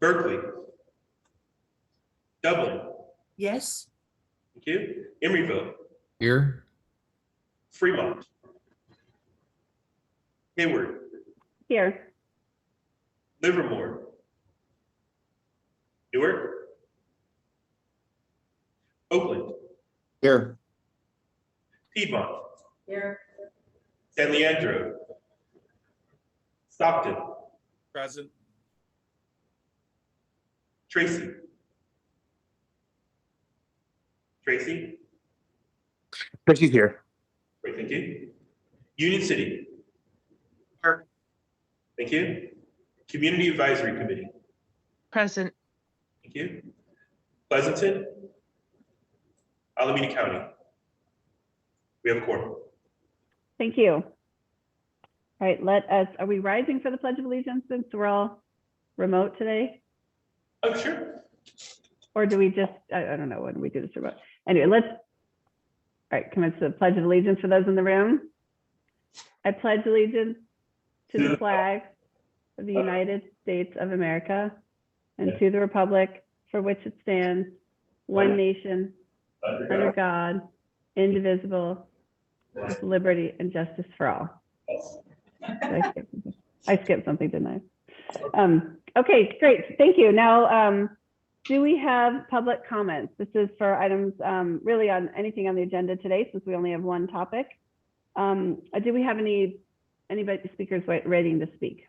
Berkeley. Dublin. Yes. Thank you. Emeryville. Here. Fremont. Hayward. Here. Livermore. Newark. Oakland. Here. Piedmont. Here. San Leandro. Stockton. Present. Tracy. Tracy. Tracy's here. Great, thank you. Union City. Here. Thank you. Community Advisory Committee. Present. Thank you. Pleasanton. Alameda County. We have a quorum. Thank you. All right, are we rising for the Pledge of Allegiance since we're all remote today? Oh, sure. Or do we just, I don't know when we do this remote. Anyway, all right, commence the Pledge of Allegiance for those in the room. I pledge allegiance to the flag of the United States of America and to the republic for which it stands, one nation, under God, indivisible, with liberty and justice for all. I skipped something, didn't I? Okay, great, thank you. Now, do we have public comments? This is for items really on anything on the agenda today, since we only have one topic. Do we have anybody speakers waiting to speak?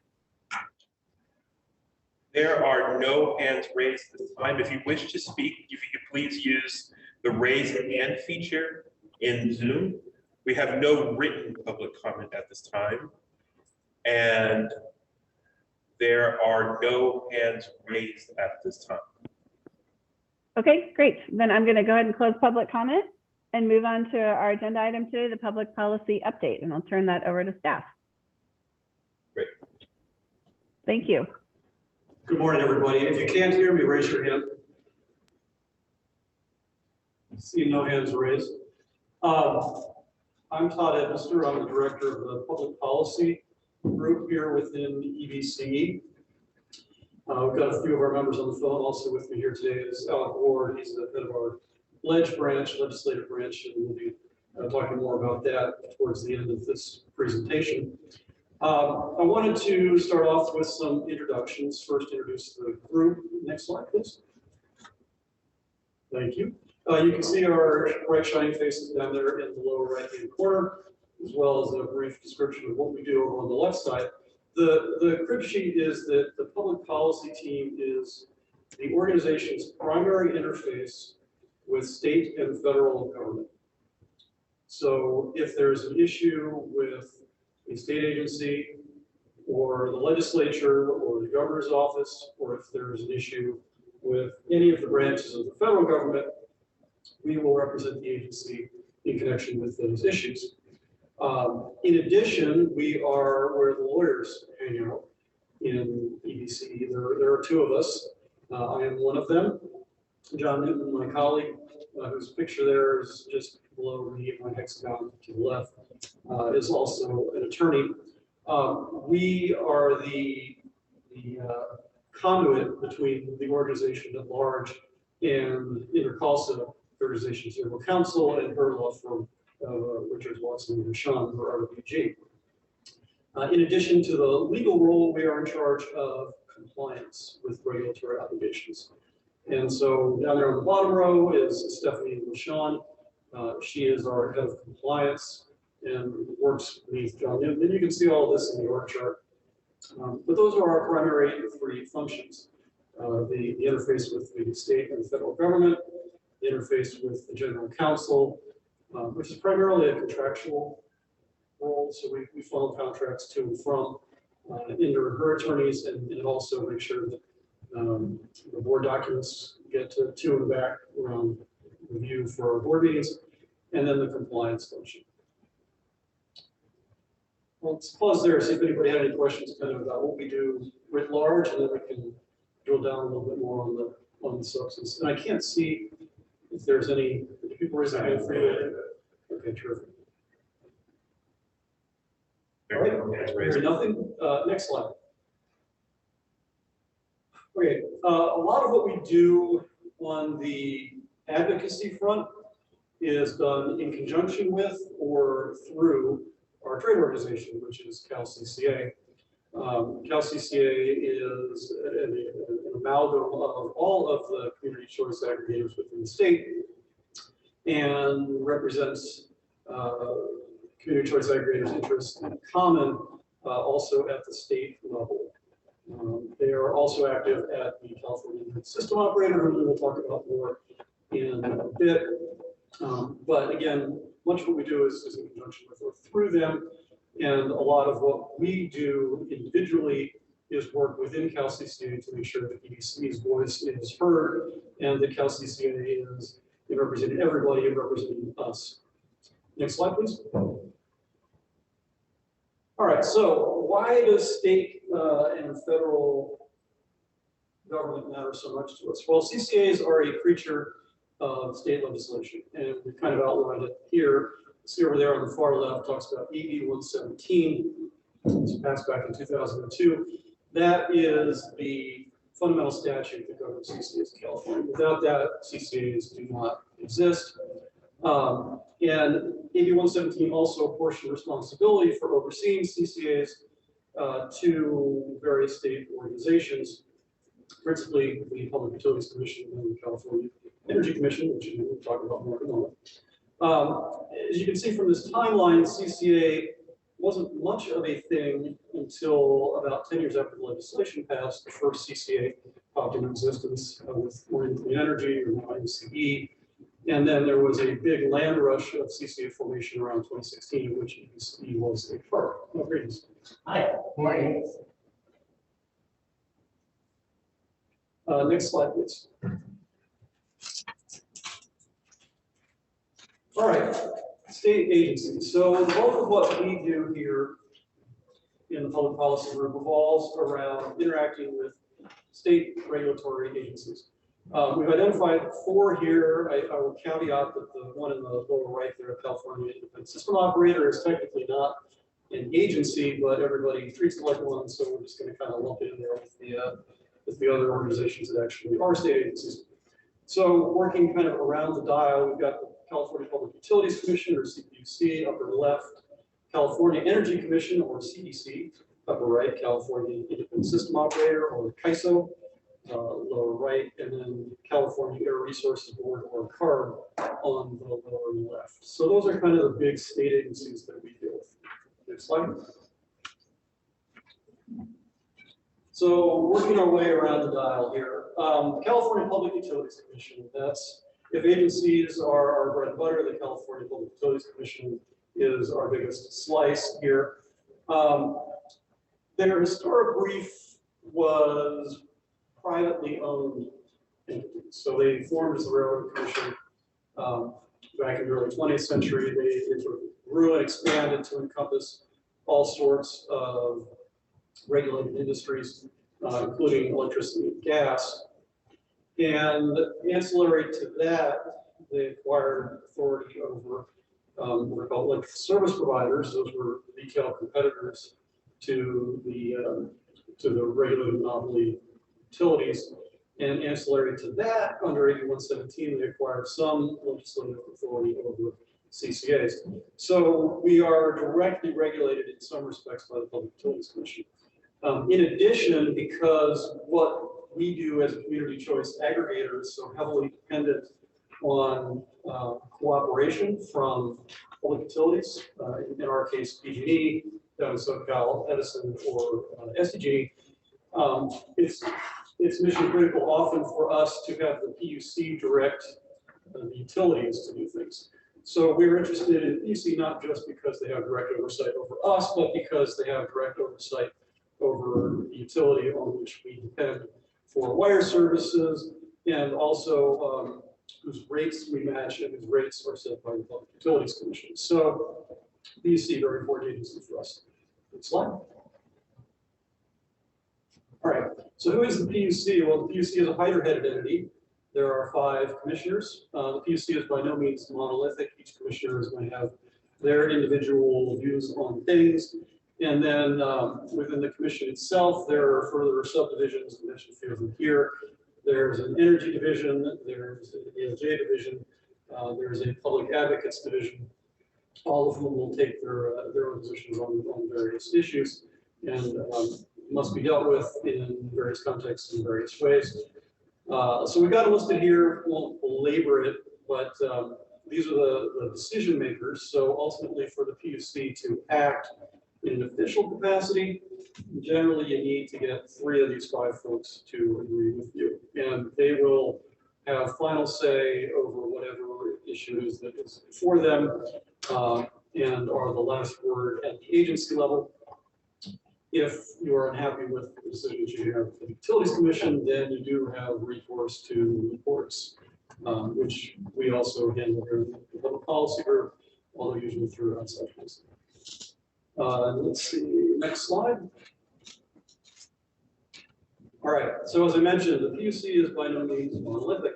There are no hands raised this time. If you wish to speak, if you could please use the raise hand feature in Zoom. We have no written public comment at this time. And there are no hands raised at this time. Okay, great. Then I'm going to go ahead and close public comment and move on to our agenda item today, the public policy update, and I'll turn that over to staff. Great. Thank you. Good morning, everybody. If you can't hear me, raise your hand. See no hands raised. I'm Todd Edmister. I'm the director of the public policy group here within EBCE. We've got a few of our members on the phone. Also with me here today is Alec Ward. He's the head of our legislative branch, and we'll be talking more about that towards the end of this presentation. I wanted to start off with some introductions. First, introduce the group. Next slide, please. Thank you. You can see our bright shining faces down there in the lower right-hand corner, as well as a brief description of what we do over on the left side. The crib sheet is that the public policy team is the organization's primary interface with state and federal government. So if there's an issue with a state agency or the legislature or the governor's office, or if there's an issue with any of the branches of the federal government, we will represent the agency in connection with those issues. In addition, we are where the lawyers hang out in EBCE. There are two of us. I am one of them. John Newton, my colleague, whose picture there is just below me, my hexagon to the left, is also an attorney. We are the conduit between the organization at large and Intercolsa organizations, General Counsel, and her law firm, Richards, Watson, and Sean, for RWG. In addition to the legal role, we are in charge of compliance with regulatory obligations. And so down there on the bottom row is Stephanie LaShawn. She is our head of compliance and works beneath John Newton. And you can see all this in the org chart. But those are our primary three functions. The interface with the state and federal government, the interface with the general counsel, which is primarily a contractual role. So we follow contracts to and from under her attorneys, and also make sure that the board documents get to and back around review for our board meetings, and then the compliance function. Well, let's pause there, see if anybody had any questions kind of about what we do writ large, and then we can drill down a little bit more on the substance. And I can't see if there's any people raising their hand for you. Okay, terrific. All right, there's nothing. Next slide. Okay, a lot of what we do on the advocacy front is done in conjunction with or through our trade organization, which is CalCCA. CalCCA is an amalgam of all of the community choice aggregators within the state and represents community choice aggregators' interests in common also at the state level. They are also active at the California System Operator, who we will talk about more in a bit. But again, much of what we do is in conjunction with or through them. And a lot of what we do individually is work within CalCCA to make sure that EDC's voice is heard and that CalCCA is representing everybody and representing us. Next slide, please. All right, so why does state and federal government matter so much to us? Well, CCAs are a creature of state legislation, and we kind of outlined it here. See over there on the far left talks about AB 117. It's passed back in 2002. That is the fundamental statute that governs CCAs in California. Without that, CCAs do not exist. And AB 117 also apportioned responsibility for overseeing CCAs to various state organizations, principally the Public Utilities Commission and the California Energy Commission, which we'll talk about more in a moment. As you can see from this timeline, CCA wasn't much of a thing until about 10 years after the legislation passed. The first CCA popped into existence with Oregon Clean Energy, or now MCE. And then there was a big land rush of CCA formation around 2016, which EDC was a part. Oh, greetings. Hi, morning. Next slide, please. All right, state agencies. So the bulk of what we do here in the public policy group revolves around interacting with state regulatory agencies. We've identified 4 here. I will caveat that the one in the lower right there, California Independent System Operator, is technically not an agency, but everybody treats it like one, so we're just going to kind of lump it in there with the other organizations that actually are state agencies. So working kind of around the dial, we've got the California Public Utilities Commission, or CPUC, upper left, California Energy Commission, or CEC, upper right, California Independent System Operator, or CAISO, lower right, and then California Air Resources Board, or CARB, on the lower left. So those are kind of the big state agencies that we deal with. Next slide. So working our way around the dial here, California Public Utilities Commission, that's, if agencies are our bread and butter, the California Public Utilities Commission is our biggest slice here. Their historic brief was privately owned entities. So they formed as the Railroad Commission back in the early 20th century. They sort of grew and expanded to encompass all sorts of regulated industries, including electricity and gas. And ancillary to that, they acquired authority over what are called electric service providers. Those were retail competitors to the regulated monopoly utilities. And ancillary to that, under AB 117, they acquired some legislative authority over CCAs. So we are directly regulated in some respects by the Public Utilities Commission. In addition, because what we do as a community choice aggregator is so heavily dependent on cooperation from public utilities, in our case, PG&E, SoCal Edison, or SDG, it's mission critical often for us to have the PUC direct the utilities to do things. So we're interested in PUC not just because they have direct oversight over us, but because they have direct oversight over the utility on which we depend for wire services, and also whose rates we match and whose rates are set by the Public Utilities Commission. So PUC, very important agency for us. Next slide. All right, so who is the PUC? Well, the PUC is a hydra-headed entity. There are 5 commissioners. The PUC is by no means monolithic. Each commissioner is going to have their individual views on things. And then within the commission itself, there are further subdivisions, I mentioned a few of them here. There's an energy division, there's an ELJ division, there's a public advocates division, all of whom will take their own positions on various issues and must be dealt with in various contexts in various ways. So we got it listed here, won't belabor it, but these are the decision makers. So ultimately for the PUC to act in an official capacity, generally you need to get 3 of these 5 folks to agree with you. And they will have final say over whatever issue is that is for them and are the last word at the agency level. If you are unhappy with the decisions you have for the Utilities Commission, then you do have recourse to reports, which we also handle here in the Public Policy Group, although usually through outside counsel. Let's see, next slide. All right, so as I mentioned, the PUC is by no means monolithic.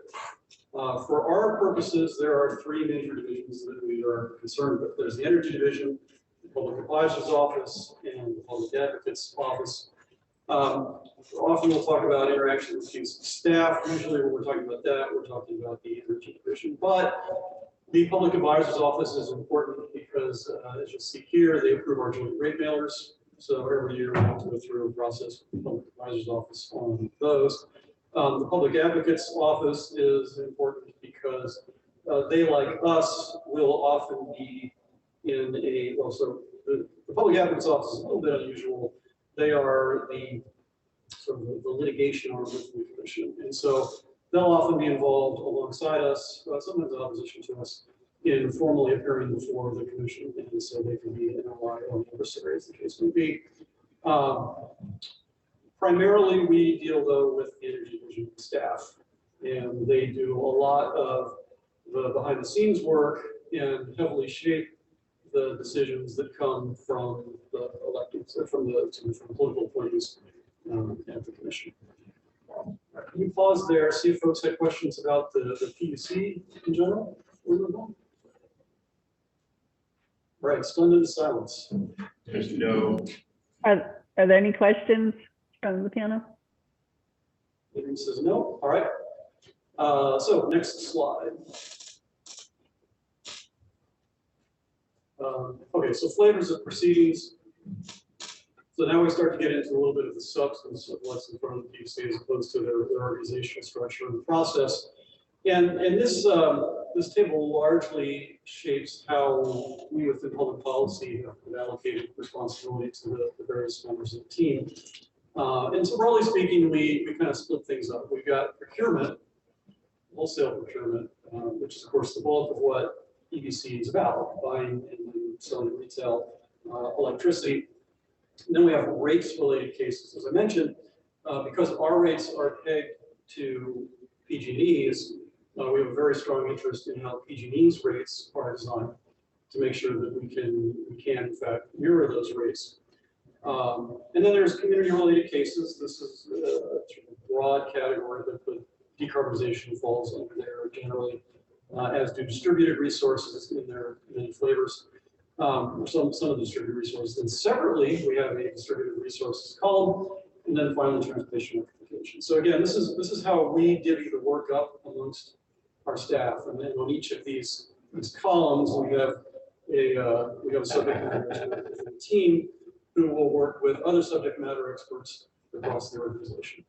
For our purposes, there are 3 major divisions that we are concerned with. There's the Energy Division, the Public Advisor's Office, and the Public Advocate's Office. Often we'll talk about interaction with PUC staff. Usually when we're talking about that, we're talking about the Energy Division. But the Public Advisor's Office is important because, as you'll see here, they approve our joint rate mailers. So every year we have to go through a process with the Public Advisor's Office on those. The Public Advocate's Office is important because they, like us, will often be in a, well, so the Public Advocate's Office is a little bit unusual. They are the sort of the litigation arm of the commission. And so they'll often be involved alongside us, sometimes in opposition to us, in formally appearing before the commission. And so they can be an ally or an adversary, as the case may be. Primarily, we deal, though, with the Energy Division staff, and they do a lot of the behind-the-scenes work and heavily shape the decisions that come from the electeds, from the political appointees at the commission. Can we pause there, see if folks had questions about the PUC in general? Right, splendid silence. There's no, Are there any questions from the panel? Adrian says no. All right. So next slide. Okay, so flavors of proceedings. So now we start to get into a little bit of the substance of what's in front of the PUC as opposed to their organizational structure and process. And this this table largely shapes how we within public policy have allocated responsibility to the various members of the team. And so broadly speaking, we kind of split things up. We've got procurement, wholesale procurement, which is of course the bulk of what EBC is about, buying and selling retail electricity. And then we have rates related cases, as I mentioned, because our rates are pegged to PG&E's. We have a very strong interest in how PG&E's rates are designed to make sure that we can in fact mirror those rates. And then there's community-related cases. This is a broad category, but the decarbonization falls under there generally, as do distributed resources in their many flavors. Some of the distributed resources. Then separately, we have a distributed resources column, and then finally transportation electrification. So again, this is how we divvy the work up amongst our staff, and then on each of these columns, we have a subject matter team who will work with other subject matter experts across the organization.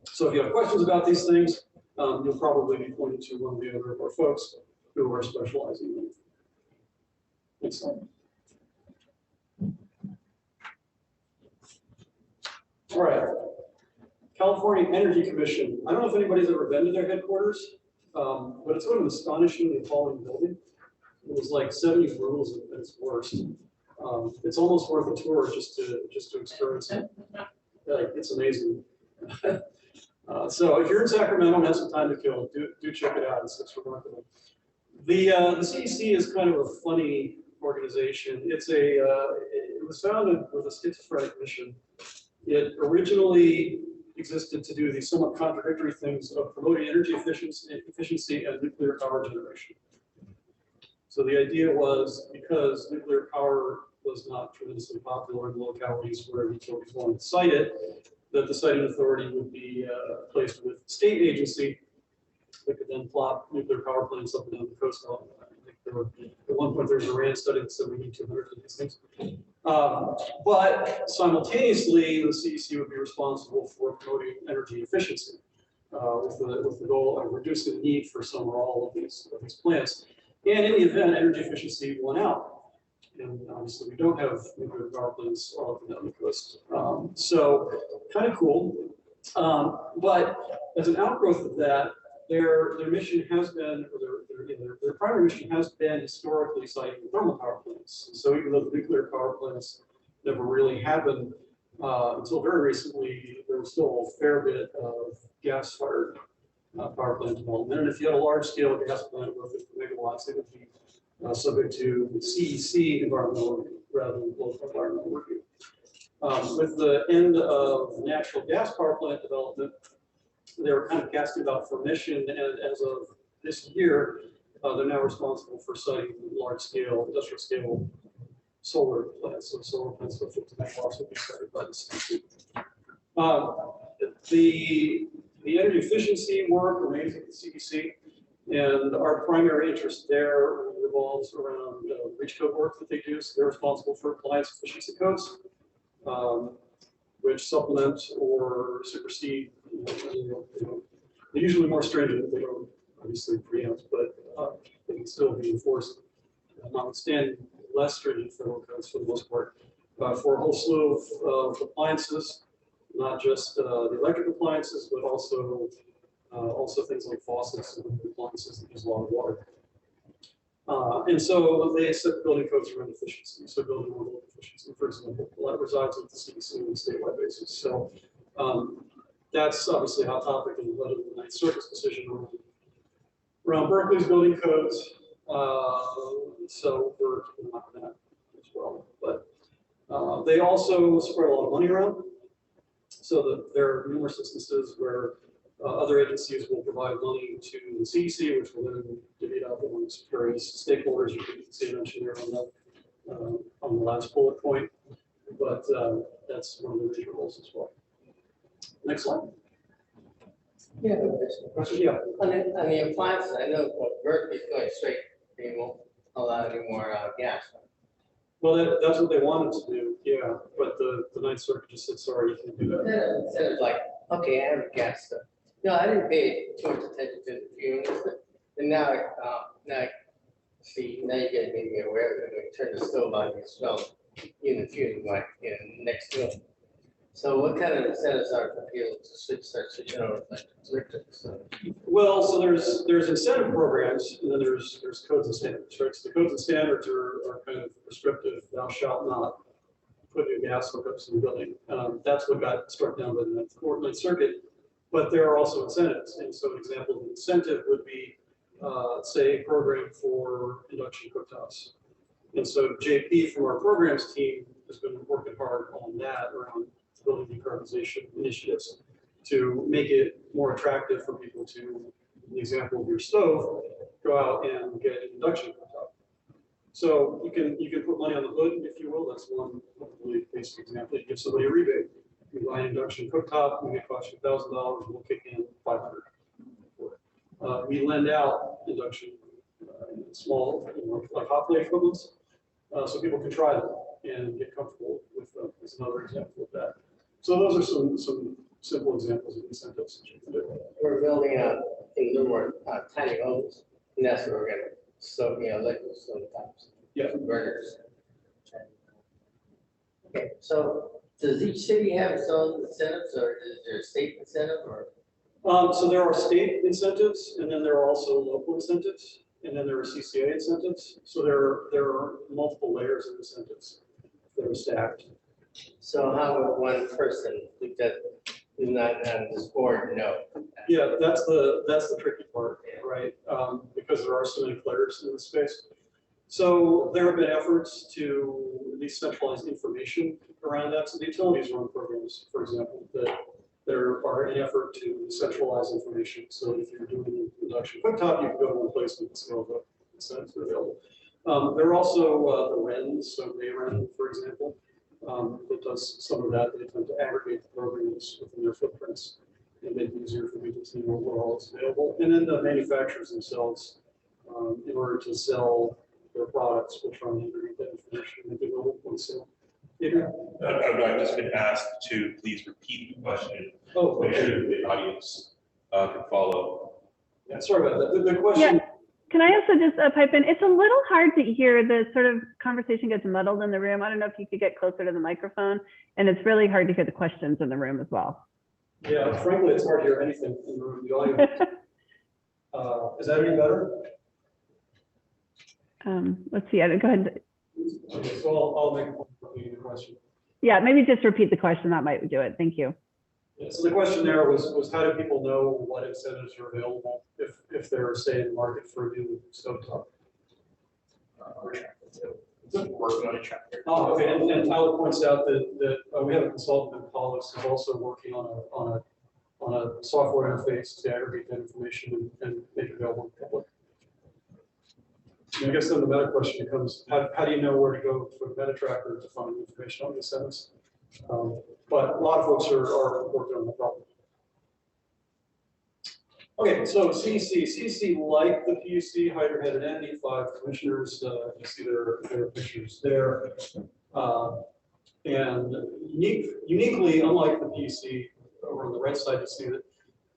So if you have questions about these things, you'll probably be pointed to one of the other of our folks who are specializing in them. Next slide. All right. California Energy Commission. I don't know if anybody's ever been to their headquarters, but it's sort of an astonishingly appalling building. It was like 70 rooms at its worst. It's almost worth a tour just to experience it. Like, it's amazing. So if you're in Sacramento and have some time to kill, do check it out. It's remarkable. The CEC is kind of a funny organization. It was founded with a schizophrenic mission. It originally existed to do these somewhat contradictory things of promoting energy efficiency and nuclear power generation. So the idea was, because nuclear power was not tremendously popular in localities where utilities wanted to site it, that the siting authority would be placed with the state agency that could then plot nuclear power plants up and down the coast. I think there were, at one point, there was a RAND study that said we need 200 of these things. But simultaneously, the CEC would be responsible for promoting energy efficiency with the goal of reducing the need for some or all of these plants. And in the event energy efficiency won out, and obviously we don't have nuclear power plants all up and down the coast. So kind of cool. But as an outgrowth of that, their mission has been, or their primary mission has been historically siting thermal power plants. So even though the nuclear power plants never really happened until very recently, there was still a fair bit of gas-fired power plant development. And if you had a large-scale gas plant with 50 megawatts, it would be subject to CEC environmental review rather than local environmental review. With the end of natural gas power plant development, they were kind of casting about for mission, and as of this year, they're now responsible for siting large-scale, industrial-scale solar plants. So solar plants with 50 megawatts would be sited by the CEC. The energy efficiency work remains at the CEC, and our primary interest there revolves around REACH code work that they do. So they're responsible for appliance efficiency codes, which supplement or supersede. They're usually more stringent. They don't obviously preempt, but they can still be enforced, notwithstanding less stringent federal codes for the most part, for a whole slew of appliances, not just the electric appliances, but also things like faucets and appliances that use a lot of water. And so they set building codes around efficiency. So building envelope efficiency, for example, that resides with the CEC on a statewide basis. So that's obviously a hot topic in the letter of the Ninth Circuit's decision around Berkeley's building codes. So we're not that as well. But they also spread a lot of money around. So that there are numerous instances where other agencies will provide money to the CEC, which will then divvy it up amongst various stakeholders. You can see mentioned there on the last bullet point. But that's one of the major roles as well. Next slide. Yeah. Question? Yeah. On the appliances, I know Berkeley's going straight, they won't allow any more gas. Well, that's what they wanted to do, yeah. But the Ninth Circuit just said, sorry, you can't do that. Instead of like, okay, I have a gas stuff. No, I didn't pay too much attention to the fumes. And now I see, now you're getting me aware that when you turn the stove on, you smell even fumes like next to it. So what kind of incentives are for people to start switching over to electric? Well, so there's incentive programs, and then there's codes and standards, right? So the codes and standards are kind of prescriptive. Thou shalt not put new gas hookups in the building. That's what got struck down by the Ninth Circuit. But there are also incentives, and so an example of an incentive would be, say, a program for induction cooktops. And so JP from our programs team has been working hard on that around building decarbonization initiatives to make it more attractive for people to, in the example of your stove, go out and get an induction cooktop. So you can put money on the hood, if you will. That's one really basic example. You give somebody a rebate. You buy an induction cooktop, we may cost you $1,000, we'll kick in $500 for it. We lend out induction small, like hot plate equivalents, so people can try them and get comfortable with them. That's another example of that. So those are some simple examples of incentives that you can do. We're building in Livermore tiny homes, and that's where we're gonna stove, liquid stove tops. Yeah. Burners. Okay, so does each city have its own incentives, or is there a state incentive, or? So there are state incentives, and then there are also local incentives, and then there are CCA incentives. So there are multiple layers of incentives that are stacked. So how would one person who is not on this board know? Yeah, that's the tricky part, right? Because there are so many players in this space. So there have been efforts to at least centralize information around that. So the utilities run programs, for example, that there are an effort to centralize information. So if you're doing an induction cooktop, you can go to one place and see all the incentives are available. There are also the RENs, so NAREN, for example, that does some of that. They tend to aggregate the programs within their footprints and make it easier for people to know what all is available. And then the manufacturers themselves, in order to sell their products, will try and aggregate that information and make it available for sale. Yeah. I've just been asked to please repeat the question, Oh, make okay. sure the audience can follow. Yeah, sorry about that. The question. Yeah. Can I also just pipe in? It's a little hard to hear. The sort of conversation gets muddled in the room. I don't know if you could get closer to the microphone, and it's really hard to hear the questions in the room as well. Yeah, frankly, it's hard to hear anything in the room. The audio. Is that any better? Let's see. Go ahead. Okay, so I'll make the question. Yeah, maybe just repeat the question. That might do it. Thank you. Yeah, so the question there was how do people know what incentives are available if they're, say, in the market for a new stovetop? Working on a chapter. Oh, okay, and Tyler points out that we have a consultant in Paulus who's also working on a software interface to aggregate that information and make it available to the public. And I guess then the meta question becomes, how do you know where to go for the meta tracker to find information on the incentives? But a lot of folks are working on the problem. Okay, so CEC, like the PUC, hydra-headed entity, 5 commissioners, you see their pictures there. And uniquely, unlike the PUC, over on the right side, you see that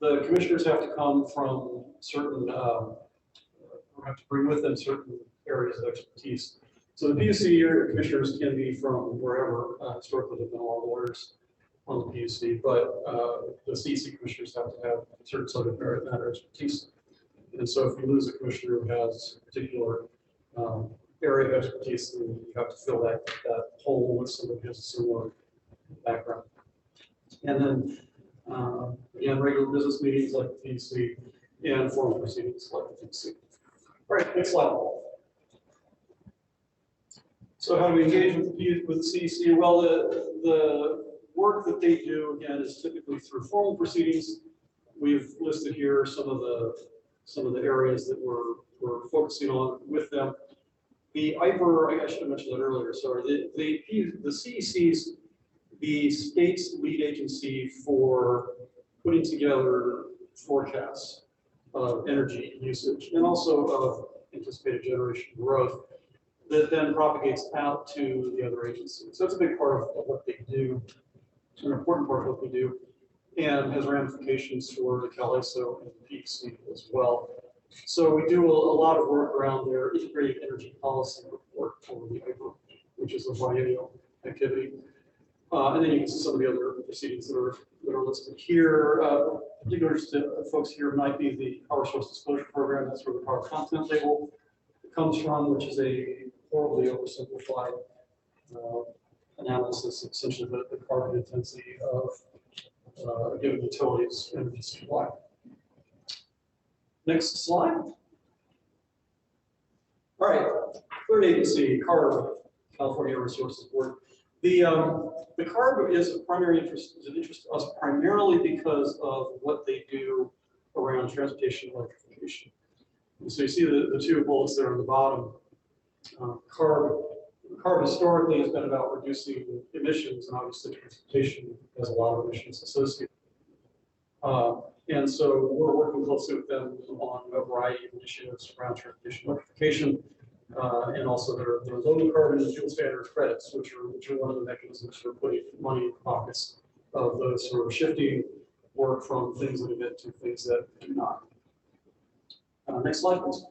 the commissioners have to come from certain, have to bring with them certain areas of expertise. So the PUC commissioners can be from wherever. Historically, they've been all lawyers on the PUC, but the CEC commissioners have to have a certain subject matter expertise. And so if you lose a commissioner who has a particular area of expertise, then you have to fill that hole with somebody who has a similar background. And then, again, regular business meetings like the PUC and formal proceedings like the PUC. All right, next slide. So how do we engage with the CEC? Well, the work that they do, again, is typically through formal proceedings. We've listed here some of the areas that we're focusing on with them. The IPER, I should have mentioned that earlier, sorry. The CEC's the state's lead agency for putting together forecasts of energy usage and also of anticipated generation growth that then propagates out to the other agencies. So it's a big part of what they do. It's an important part of what they do, and has ramifications for the CAISO and the PUC as well. So we do a lot of work around their integrated energy policy report for the IPER, which is a biennial activity. And then you can see some of the other proceedings that are listed here. Particular to folks here might be the Power Source Disclosure Program. That's where the power content label comes from, which is a horribly oversimplified analysis, essentially the carbon intensity of a given utility's energy supply. Next slide. All right, third agency, CARB, California Air Resources Board. The CARB is of primary interest, is of interest to us primarily because of what they do around transportation electrification. And so you see the two bullets there on the bottom. CARB historically has been about reducing emissions, and obviously transportation has a lot of emissions associated. And so we're working closely with them on a variety of initiatives around transportation electrification, and also their low carbon and fuel standard credits, which are one of the mechanisms for putting money in the pockets of those sort of shifting work from things that emit to things that do not. Next slide, please.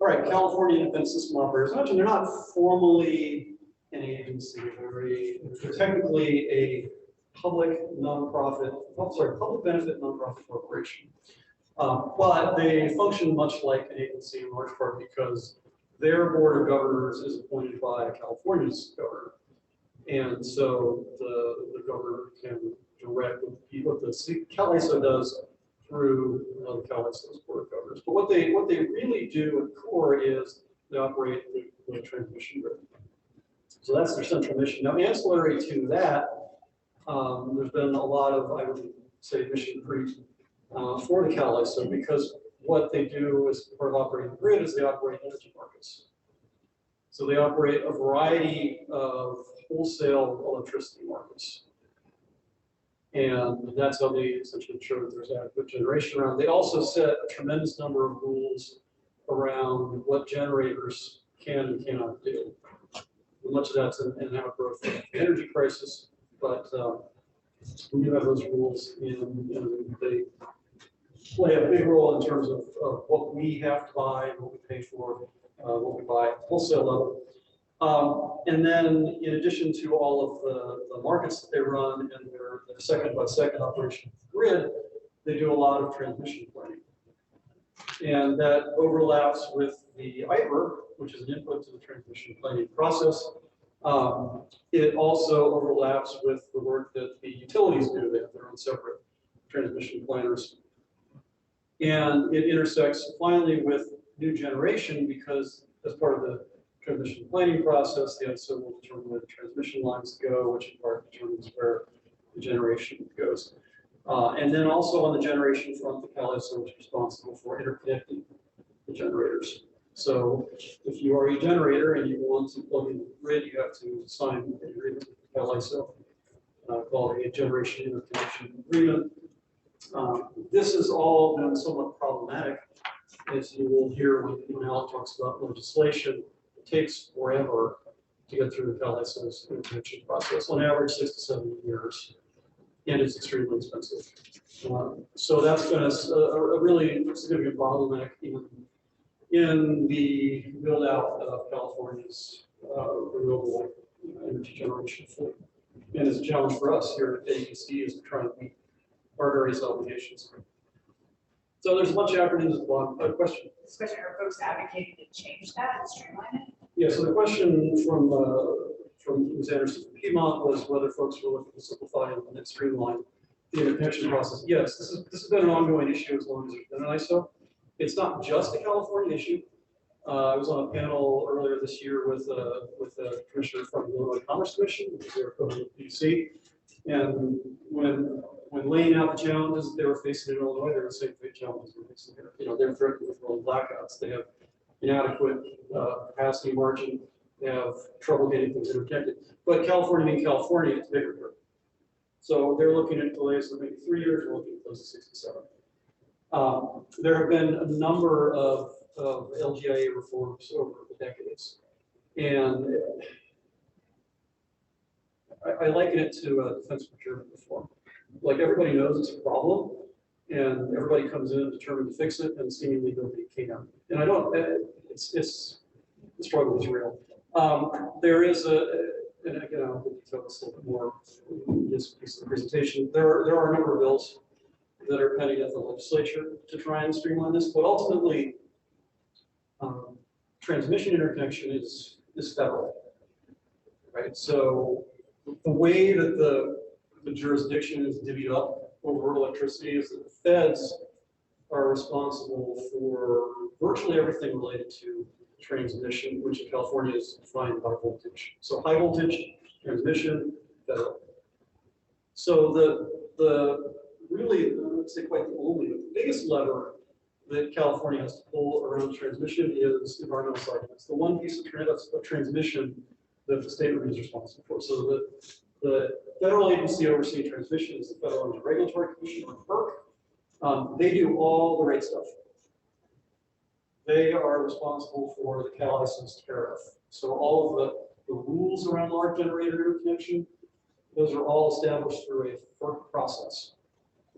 All right, California Independent System Operators. I mentioned they're not formally an agency. They're technically a public benefit nonprofit corporation. But they function much like an agency in large part because their board of governors is appointed by California's governor. And so the governor can direct what the CAISO does through the CAISO's board of governors. But what they really do at core is they operate the transmission grid. So that's their central mission. Now, ancillary to that, there's been a lot of, I would say, mission creep for the CAISO because what they do as part of operating the grid is they operate energy markets. So they operate a variety of wholesale electricity markets. And that's how they essentially ensure that there's adequate generation around. They also set a tremendous number of rules around what generators can and cannot do. Much of that's an outgrowth of the energy crisis, but we do have those rules, and they play a big role in terms of what we have to buy and what we pay for, what we buy at wholesale level. And then in addition to all of the markets that they run and their second by second operation of the grid, they do a lot of transmission planning. And that overlaps with the IPER, which is an input to the transmission planning process. It also overlaps with the work that the utilities do. They have their own separate transmission planners. And it intersects finally with new generation because as part of the transmission planning process, the ISO will determine where the transmission lines go, which in part determines where the generation goes. And then also on the generation front, the CalISO is responsible for interconnecting the generators. So if you are a generator and you want to plug in the grid, you have to sign an agreement with the CalISO called a generation interconnection agreement. This is all been somewhat problematic, as you will hear when Alec talks about legislation. It takes forever to get through the CalISO's interconnection process, on average 6 to 7 years, and it's extremely expensive. So that's been a really significant bottleneck in the build out of California's renewable energy generation fleet. And it's a challenge for us here at AEC as we're trying to meet our various obligations. So there's a bunch of acronyms at the bottom. Question? This question, are folks advocating to change that and streamline it? Yeah, so the question from Ms. Anderson from Piedmont was whether folks were looking to simplify and streamline the interconnection process. Yes, this has been an ongoing issue as long as there's been an ISO. It's not just a California issue. I was on a panel earlier this year with a commissioner from the Illinois Commerce Commission, which is their equivalent of DC. And when laying out the challenges they were facing in Illinois, they're the same challenges we're facing here. You know, they're threatened with rolling blackouts. They have inadequate capacity margin. They have trouble getting things interconnected. But California being California, it's bigger here. So they're looking at delays of maybe 3 years. We're looking at close to 6 to 7. There have been a number of LGIA reforms over the decades. And I liken it to a defense procurement reform. Like everybody knows it's a problem, and everybody comes in determined to fix it, and seemingly nobody can. And I don't, it's the struggle is real. There is and again, I'll detail this a little bit more in this piece of the presentation. There are a number of bills that are pending at the legislature to try and streamline this, but ultimately, transmission interconnection is federal, right? So the way that the jurisdiction is divvied up over electricity is that the feds are responsible for virtually everything related to transmission, which in California is defined by voltage. So high voltage transmission, federal. So the really, let's say quite the only, but the biggest lever that California has to pull around transmission is environmental siting. It's the one piece of transmission that the state is responsible for. So the federal agency overseeing transmission is the Federal Energy Regulatory Commission, or FERC. They do all the rate stuff. They are responsible for the CalISO's tariff. So all of the rules around large generator interconnection, those are all established through a FERC process.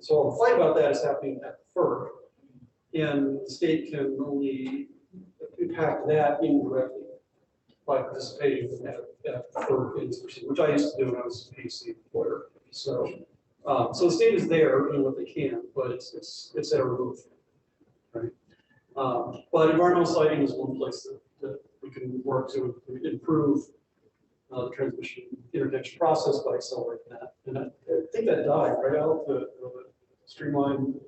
So all the fight about that is happening at FERC, and the state can only impact that indirectly by participating at FERC institution, which I used to do when I was a PhD employer. So, so the state is there doing what they can, but it's at a remove, right? But environmental siting is one place that we can work to improve the transmission interconnection process by accelerating that. And I think that died, right, Alec? The streamlined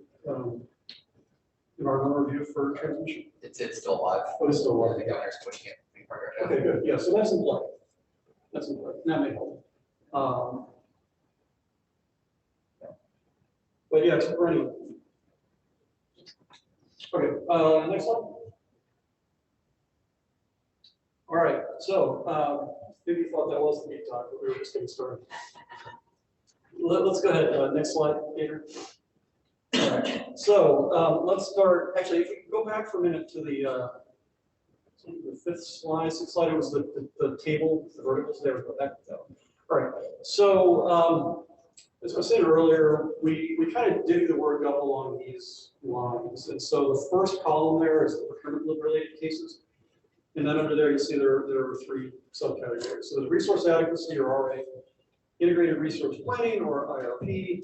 environmental review for transmission? It's still alive. Oh, it's still alive. The governor's pushing it. Okay, good. Yeah, so that's in play. That's in play. That may help. But yeah, it's running. Okay, Next one. All right, so maybe you thought that was the deep dive, but we were just getting started. Let's go ahead. Next slide, Peter. All right, so let's start. Actually, if we can go back for a minute to the fifth slide, sixth slide, it was the table, the verticals there. Go back to that one. All right, so as I said earlier, we kind of divvy the work up along these lines. And so the first column there is the procurement related cases. And then under there, you see there are three subcategories. So the resource adequacy or RA, integrated resource planning or IRP,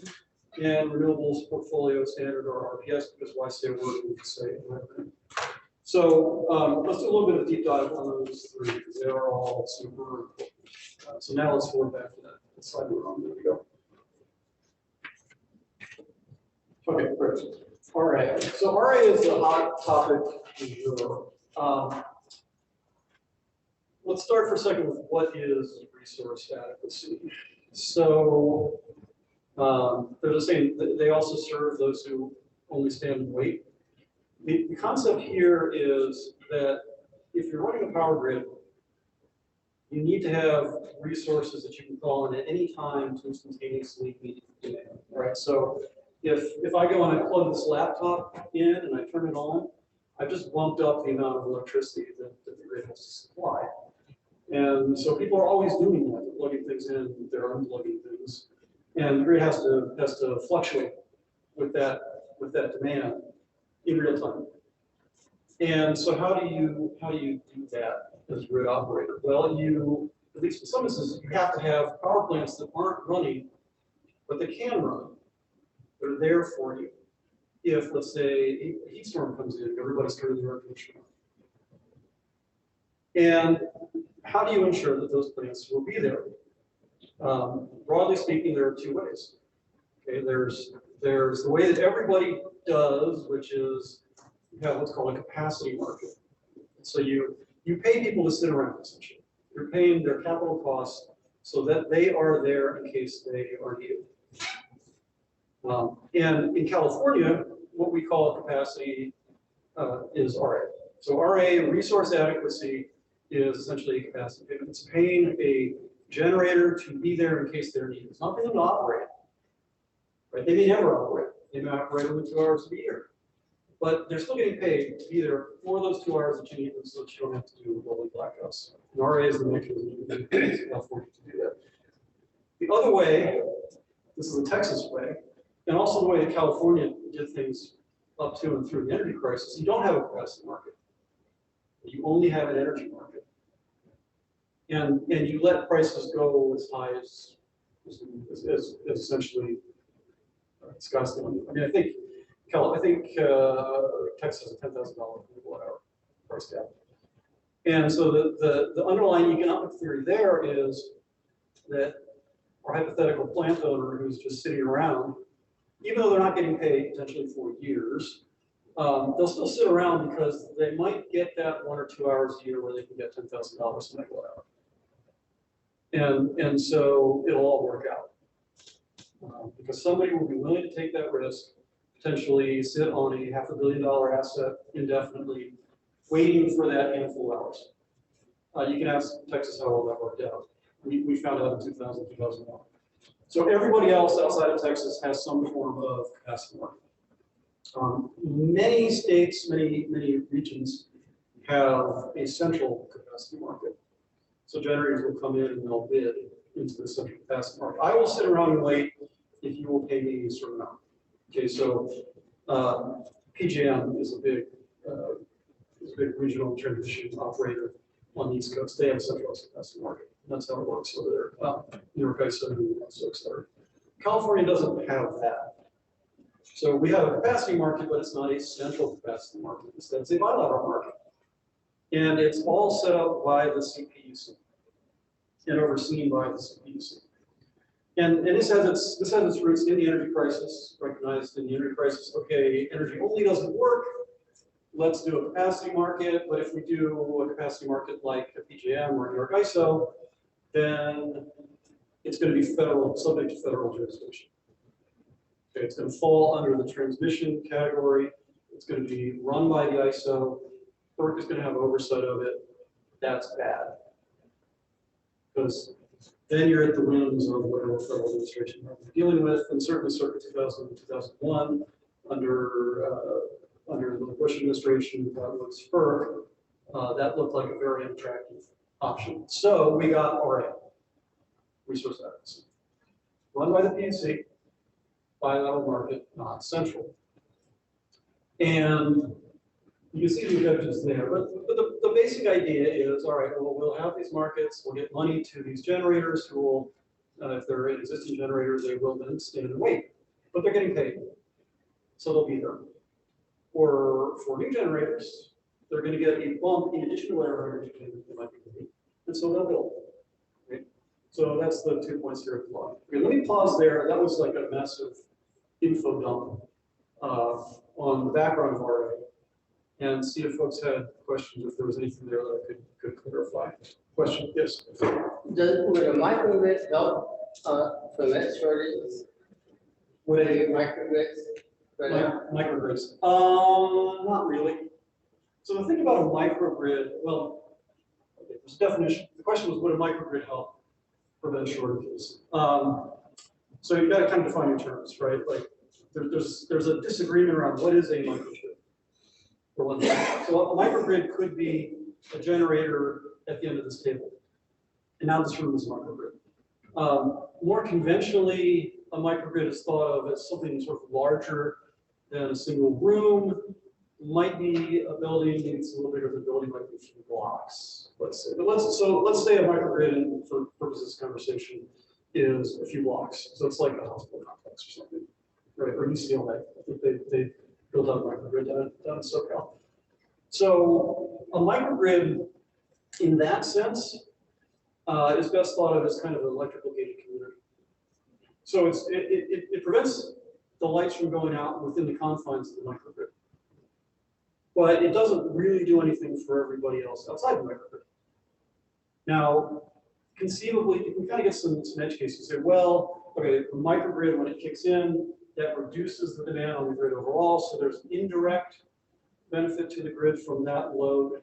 and renewables portfolio standard or RPS, because why say a word we can say it. So let's do a little bit of a deep dive on those three, because they are all super important. So now let's forward back to that slide we're on. There we go. Okay, great. All right. So RA is a hot topic du jour. Let's start for a second with what is resource adequacy. So there's a saying that they also serve those who only stand and wait. The concept here is that if you're running a power grid, you need to have resources that you can call on at any time to instantaneously meet demand. Right. So if I go and I plug this laptop in and I turn it on, I've just bumped up the amount of electricity that the grid has to supply. And so people are always doing that, they're plugging things in, they're unplugging things. And the grid has to fluctuate with that demand in real time. And so how do you do that as a grid operator? Well, at least in some instances, you have to have power plants that aren't running, but they can run. They're there for you. If, let's say, a heat storm comes in, everybody's turning their air conditioner on. And how do you ensure that those plants will be there? Broadly speaking, there are two ways. Okay, there's the way that everybody does, which is you have what's called a capacity market. So you pay people to sit around, essentially. You're paying their capital costs so that they are there in case they are needed. And in California, what we call capacity is RA. So RA, resource adequacy, is essentially a capacity payment. It's paying a generator to be there in case they're needed. It's not paying them to operate. Right? They may never operate. They may operate only 2 hours a year. But they're still getting paid to be there for those 2 hours that you need them so that you don't have to do rolling blackouts. And RA is the mechanism in California to do that. The other way, this is the Texas way, and also the way that California did things up to and through the energy crisis, you don't have a capacity market. You only have an energy market. And you let prices go as high as essentially sky's the limit. I mean, I think Texas has a $10,000 kilowatt-hour price cap. And so the underlying economic theory there is that our hypothetical plant owner who's just sitting around, even though they're not getting paid potentially for years, they'll still sit around because they might get that 1 or 2 hours a year where they can get $10,000 a megawatt hour. And so it'll all work out. Because somebody will be willing to take that risk, potentially sit on a $500 million asset indefinitely, waiting for that handful of hours. You can ask Texas how all that worked out. We found out in 2000, 2001. So everybody else outside of Texas has some form of capacity market. Many states, many regions have a central capacity market. So generators will come in and they'll bid into the central capacity market. I will sit around and wait if you will pay me a certain amount. Okay, so PJM is a big regional transmission operator on the East Coast. They have a centralized capacity market. That's how it works over there. New York ISO, so etc. California doesn't have that. So we have a capacity market, but it's not a central capacity market. It's a bilateral market. And it's all set up by the CPUC and overseen by the CPUC. And this has its roots in the energy crisis, recognized in the energy crisis. Okay, energy only doesn't work. Let's do a capacity market. But if we do a capacity market like a PJM or New York ISO, then it's going to be subject to federal jurisdiction. Okay, it's going to fall under the transmission category. It's going to be run by the ISO. FERC is going to have oversight of it. That's bad. Because then you're at the whims of whatever federal administration might be dealing with, and certainly circa 2000 and 2001, under the Bush administration, that was FERC, that looked like a very attractive option. So we got RA, resource adequacy, run by the PUC, bilateral market, not central. And you can see the objectives there, but the basic idea is, all right, well, we'll have these markets, we'll get money to these generators who will, if they're existing generators, they will then stand and wait, but they're getting paid, so they'll be there. Or for new generators, they're going to get a bump in addition to whatever energy payment they might be getting, and so they'll build. Right? So that's the 2 points here at the bottom. Okay, let me pause there. That was like a massive info dump on the background of RA, and see if folks had questions, if there was anything there that I could clarify. Question? Yes. Would a microgrid help prevent shortages? Would Any a microgrids? microgrids? Not really. So the thing about a microgrid, well, okay, there's a definition. The question was, would a microgrid help prevent shortages? So you've got to kind of define your terms, right? Like there's a disagreement around what is a microgrid. For one thing. So a microgrid could be a generator at the end of this table. And now this room is a microgrid. More conventionally, a microgrid is thought of as something sort of larger than a single room. Might be a building, it's a little bigger than a building, might be a few blocks, let's say. But let's say a microgrid, for purposes of this conversation, is a few blocks. So it's like a hospital complex or something, right? Or UCLA. I think they built out a microgrid down in SoCal. So a microgrid, in that sense, is best thought of as kind of an electrical gated community. So it prevents the lights from going out within the confines of the microgrid. But it doesn't really do anything for everybody else outside the microgrid. Now, conceivably, you can kind of get some edge cases. Say, well, okay, the microgrid, when it kicks in, that reduces the demand on the grid overall. So there's an indirect benefit to the grid from that load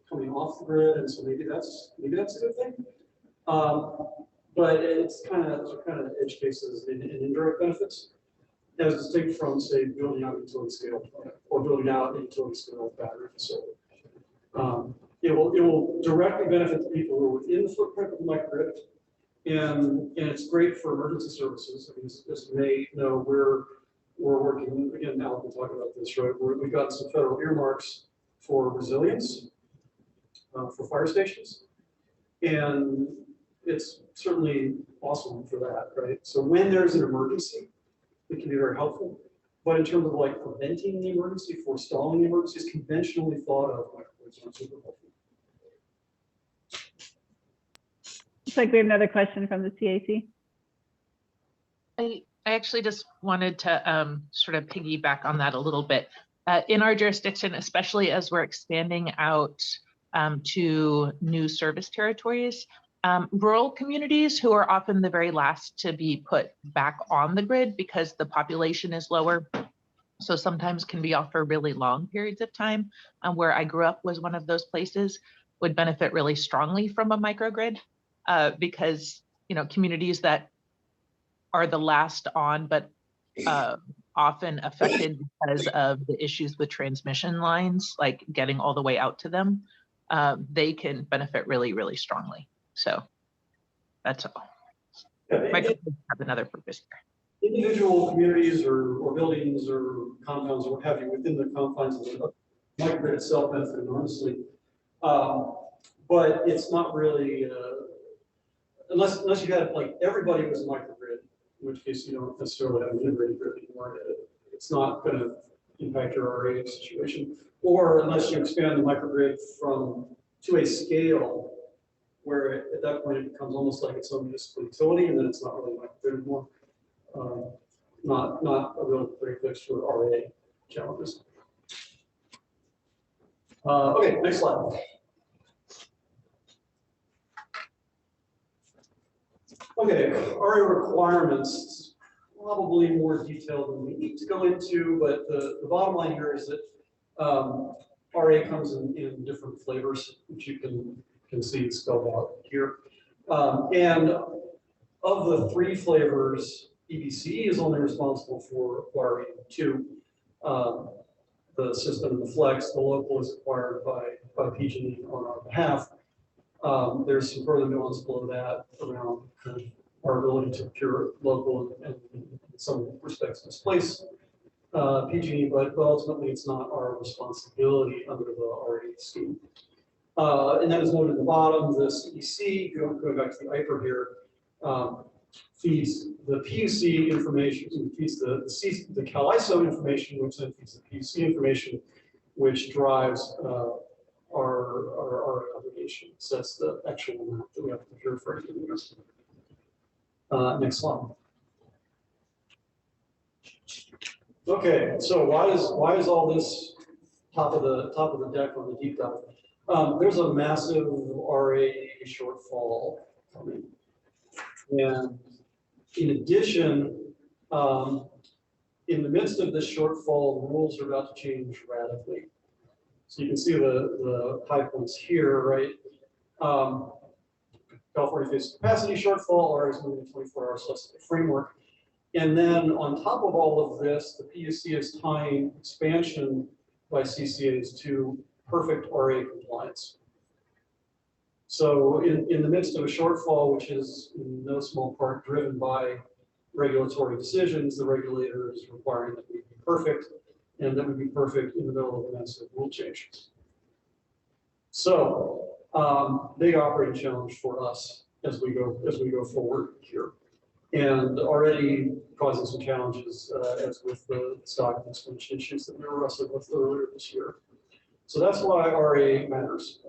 coming off the grid, and so maybe that's a good thing. But it's kind of edge cases and indirect benefits, as distinct from, say, building out utility scale or building out a utility scale battery facility. It will directly benefit the people who are within the footprint of the microgrid, and it's great for emergency services. I mean, as you may know, we're working, again, Al can talk about this, right? We've got some federal earmarks for resilience for fire stations, and it's certainly awesome for that, right? So when there's an emergency, it can be very helpful. But in terms of like preventing the emergency, forestalling the emergency, is conventionally thought of microgrids aren't super helpful. Looks like we have another question from the CAC. I actually just wanted to sort of piggyback on that a little bit. In our jurisdiction, especially as we're expanding out to new service territories, rural communities who are often the very last to be put back on the grid because the population is lower, so sometimes can be off for really long periods of time. Where I grew up was one of those places, would benefit really strongly from a microgrid because, you know, communities that are the last on, but often affected because of the issues with transmission lines, like getting all the way out to them, they can benefit really, really strongly. So that's all. Microgrids have another purpose here. Individual communities or buildings or compounds or what have you within the confines of the microgrid itself benefit enormously. But it's not really, unless you had like everybody was a microgrid, in which case you don't necessarily have an integrated grid anymore. It's not going to impact your RA situation. Or unless you expand the microgrid to a scale where at that point it becomes almost like its own municipal utility, and then it's not really microgrid anymore. Not a real great fix for RA challenges. Okay, next slide. Okay, RA requirements, probably more detailed than we need to go into, but the bottom line here is that RA comes in different flavors, which you can see spelled out here. And of the 3 flavors, EBCE is only responsible for acquiring 2. The system and the flex, the local is acquired by PG&E on our behalf. There's some further nuance below that around kind of our ability to procure local and in some respects displace PG&E, but ultimately it's not our responsibility under the RA scheme. And that is noted at the bottom. The CEC, going back to the IPER here, feeds the PUC information, feeds the CAISO information, which then feeds the PUC information, which drives our obligation. So that's the actual amount that we have to procure for it. Next slide. Okay, so why is all this top of the deck on the deep dive? There's a massive RA shortfall coming, and in addition, in the midst of this shortfall, the rules are about to change radically. So you can see the high points here, right? California faces capacity shortfall, RA is moving to 24-hour subsidy framework. And then on top of all of this, the PUC is tying expansion by CCAs to perfect RA compliance. So in the midst of a shortfall, which is in no small part driven by regulatory decisions, the regulator is requiring that we be perfect, and that we be perfect in the middle of a massive rule change. So big operating challenge for us as we go forward here, and already causing some challenges as with the stock and expansion issues that we were wrestling with earlier this year. So that's why RA matters.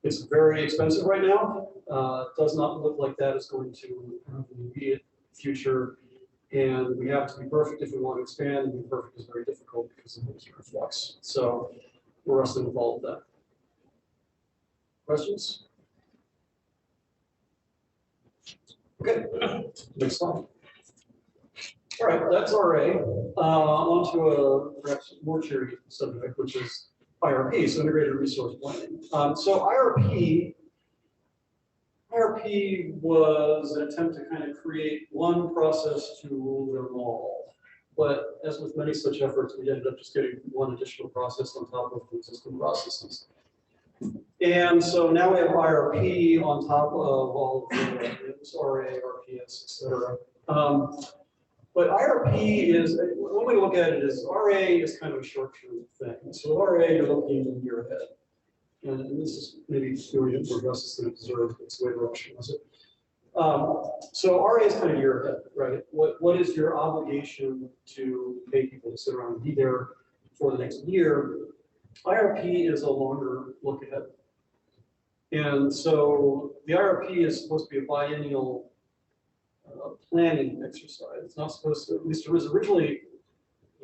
It's very expensive right now. It does not look like that is going to improve in the immediate future. And we have to be perfect if we want to expand, and being perfect is very difficult because of the flux. So we're wrestling with all of that. Questions? Okay, next slide. All right, that's RA. On to a perhaps more cheery subject, which is IRP, so Integrated Resource Planning. So IRP was an attempt to kind of create one process to rule them all. But as with many such efforts, we ended up just getting one additional process on top of the existing processes. And so now we have IRP on top of all of the RA, RPS, et cetera. But IRP is, when we look at it, is RA is kind of a short-term thing. So RA, you're looking a year ahead. And this is maybe doing it for justice than it deserves, but it's the way Russian was it. So RA is kind of a year ahead, right? What is your obligation to pay people to sit around and be there for the next year? IRP is a longer look ahead. And so the IRP is supposed to be a biennial planning exercise. It's not supposed to, at least it was originally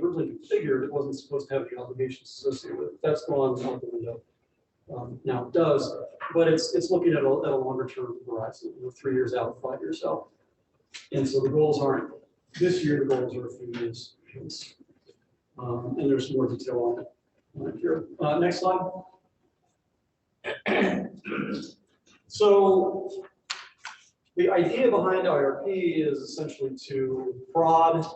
configured, it wasn't supposed to have any obligations associated with it. That's gone out the window. Now it does, but it's looking at a longer term horizon, 3 years out, 5 years out. And so the goals aren't this year, the goals are a few years hence. And there's more detail on it here. Next slide. So the idea behind IRP is essentially to prod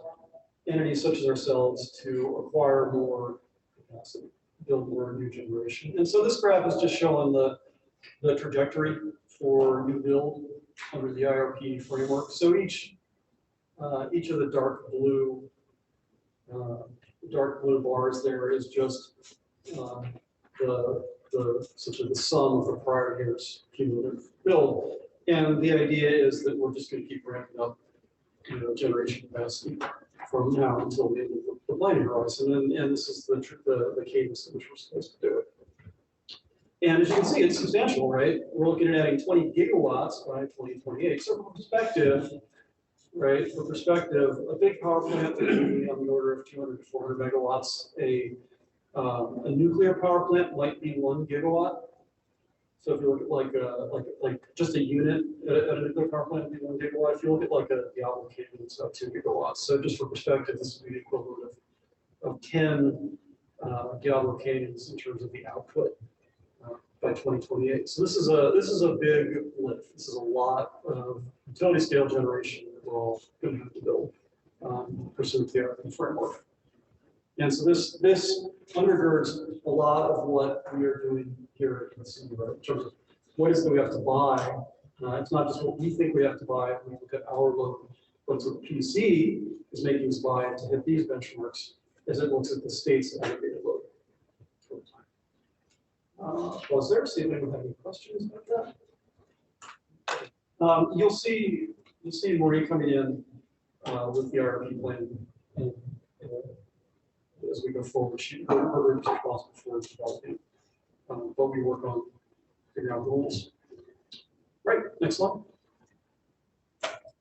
entities such as ourselves to acquire more capacity, build more new generation. And so this graph is just showing the trajectory for new build under the IRP framework. So each of the dark blue bars there is just essentially the sum of the prior year's cumulative build. And the idea is that we're just going to keep ramping up generation capacity from now until the end of the planning horizon. And this is the cadence in which we're supposed to do it. And as you can see, it's substantial, right? We're looking at adding 20 gigawatts by 2028. So for perspective, right? For perspective, a big power plant would be on the order of 200 to 400 megawatts. A nuclear power plant might be 1 gigawatt. So if you look at like just a unit at a nuclear power plant would be 1 gigawatt. If you look at like a Diablo Canyon, it's about 2 gigawatts. So just for perspective, this would be the equivalent of 10 Diablo Canyons in terms of the output by 2028. So this is a big lift. This is a lot of utility scale generation that we're all going to have to build pursuant to the ARP framework. And so this undergirds a lot of what we are doing here at PCE, right? In terms of what is it we have to buy. It's not just what we think we have to buy. We look at our load, but it's what PC is making us buy to hit these benchmarks as it looks at the state's aggregated load over time. Was there? See if anyone have any questions about that. You'll see Marie coming in with the RFP plan and, as we go forward. Her group is responsible for developing, but we work on figuring out the rules. Right, next one.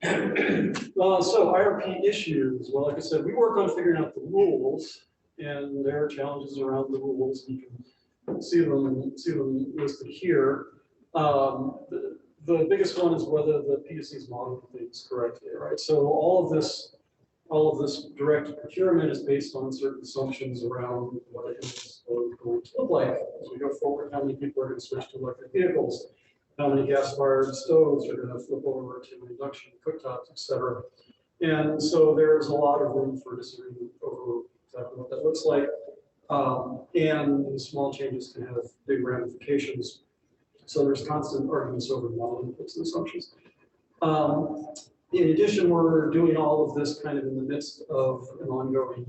So IRP issues. Well, like I said, we work on figuring out the rules, and there are challenges around the rules. You can see them listed here. The biggest one is whether the PUC is modeling things correctly, right? So all of this direct procurement is based on certain assumptions around what it is going to look like as we go forward. How many people are going to switch to electric vehicles? How many gas-fired stoves are going to flip over to induction cooktops, et cetera. And so there's a lot of room for disagreement over exactly what that looks like. And small changes can have big ramifications. So there's constant arguments over model inputs and assumptions. In addition, we're doing all of this kind of in the midst of an ongoing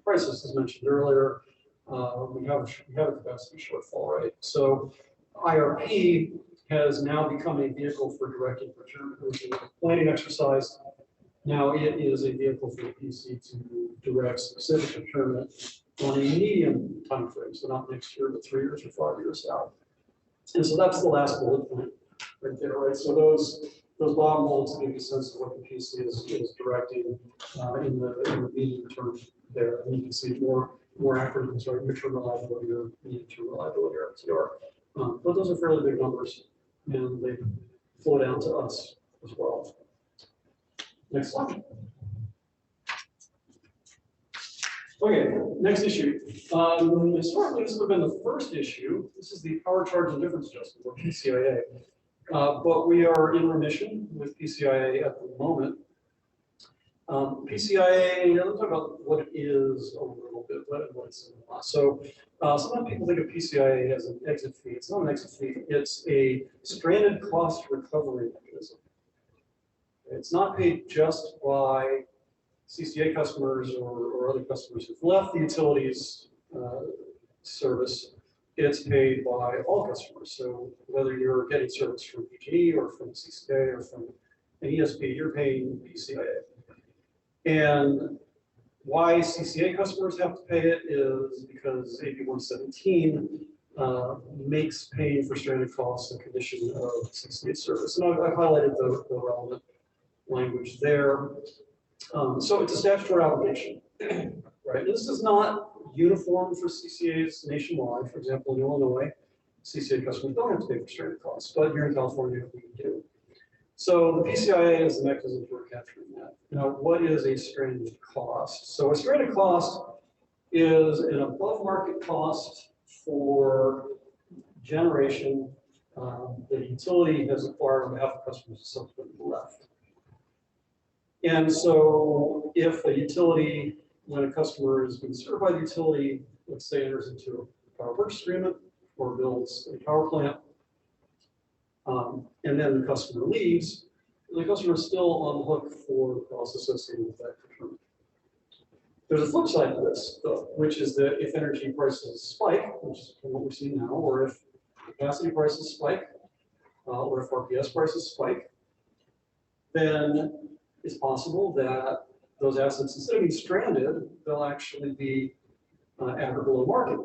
crisis, as mentioned earlier. We have a capacity shortfall, right? So IRP has now become a vehicle for directing procurement. It was a planning exercise. Now it is a vehicle for the PC to direct specific procurement on a medium time frame. So not next year, but 3 years or 5 years out. And so that's the last bullet point right there, right? So those bottom bullets give you a sense of what the PC is directing in the medium term there. And you can see more acronyms, right? Midterm reliability or medium-term reliability or MTR. But those are fairly big numbers, and they flow down to us as well. Next slide. Okay, next issue. Historically, this would have been the first issue. This is the power charge and difference adjustment, or PCIA. But we are in remission with PCIA at the moment. PCIA, let's talk about what it is a little bit, what it's not. So some people think of PCIA as an exit fee. It's not an exit fee. It's a stranded cost recovery mechanism. It's not paid just by CCA customers or other customers who've left the utilities service. It's paid by all customers. So whether you're getting service from PG&E or from CCA or from an ESP, you're paying PCIA. And why CCA customers have to pay it is because AB 117 makes paying for stranded costs a condition of CCA service. And I've highlighted the relevant language there. So it's a statutory obligation, right? This is not uniform for CCAs nationwide. For example, in Illinois, CCA customers don't have to pay for stranded costs, but here in California, we do. So the PCIA is the mechanism for capturing that. Now, what is a stranded cost? So a stranded cost is an above market cost for generation that the utility has acquired on behalf of customers who subsequently left. And so if a utility, when a customer has been served by the utility, let's say enters into a power purchase agreement or builds a power plant, and then the customer leaves, the customer is still on the hook for the costs associated with that procurement. There's a flip side to this, though, which is that if energy prices spike, which is what we're seeing now, or if capacity prices spike, or if RPS prices spike, then it's possible that those assets, instead of being stranded, they'll actually be at or below market.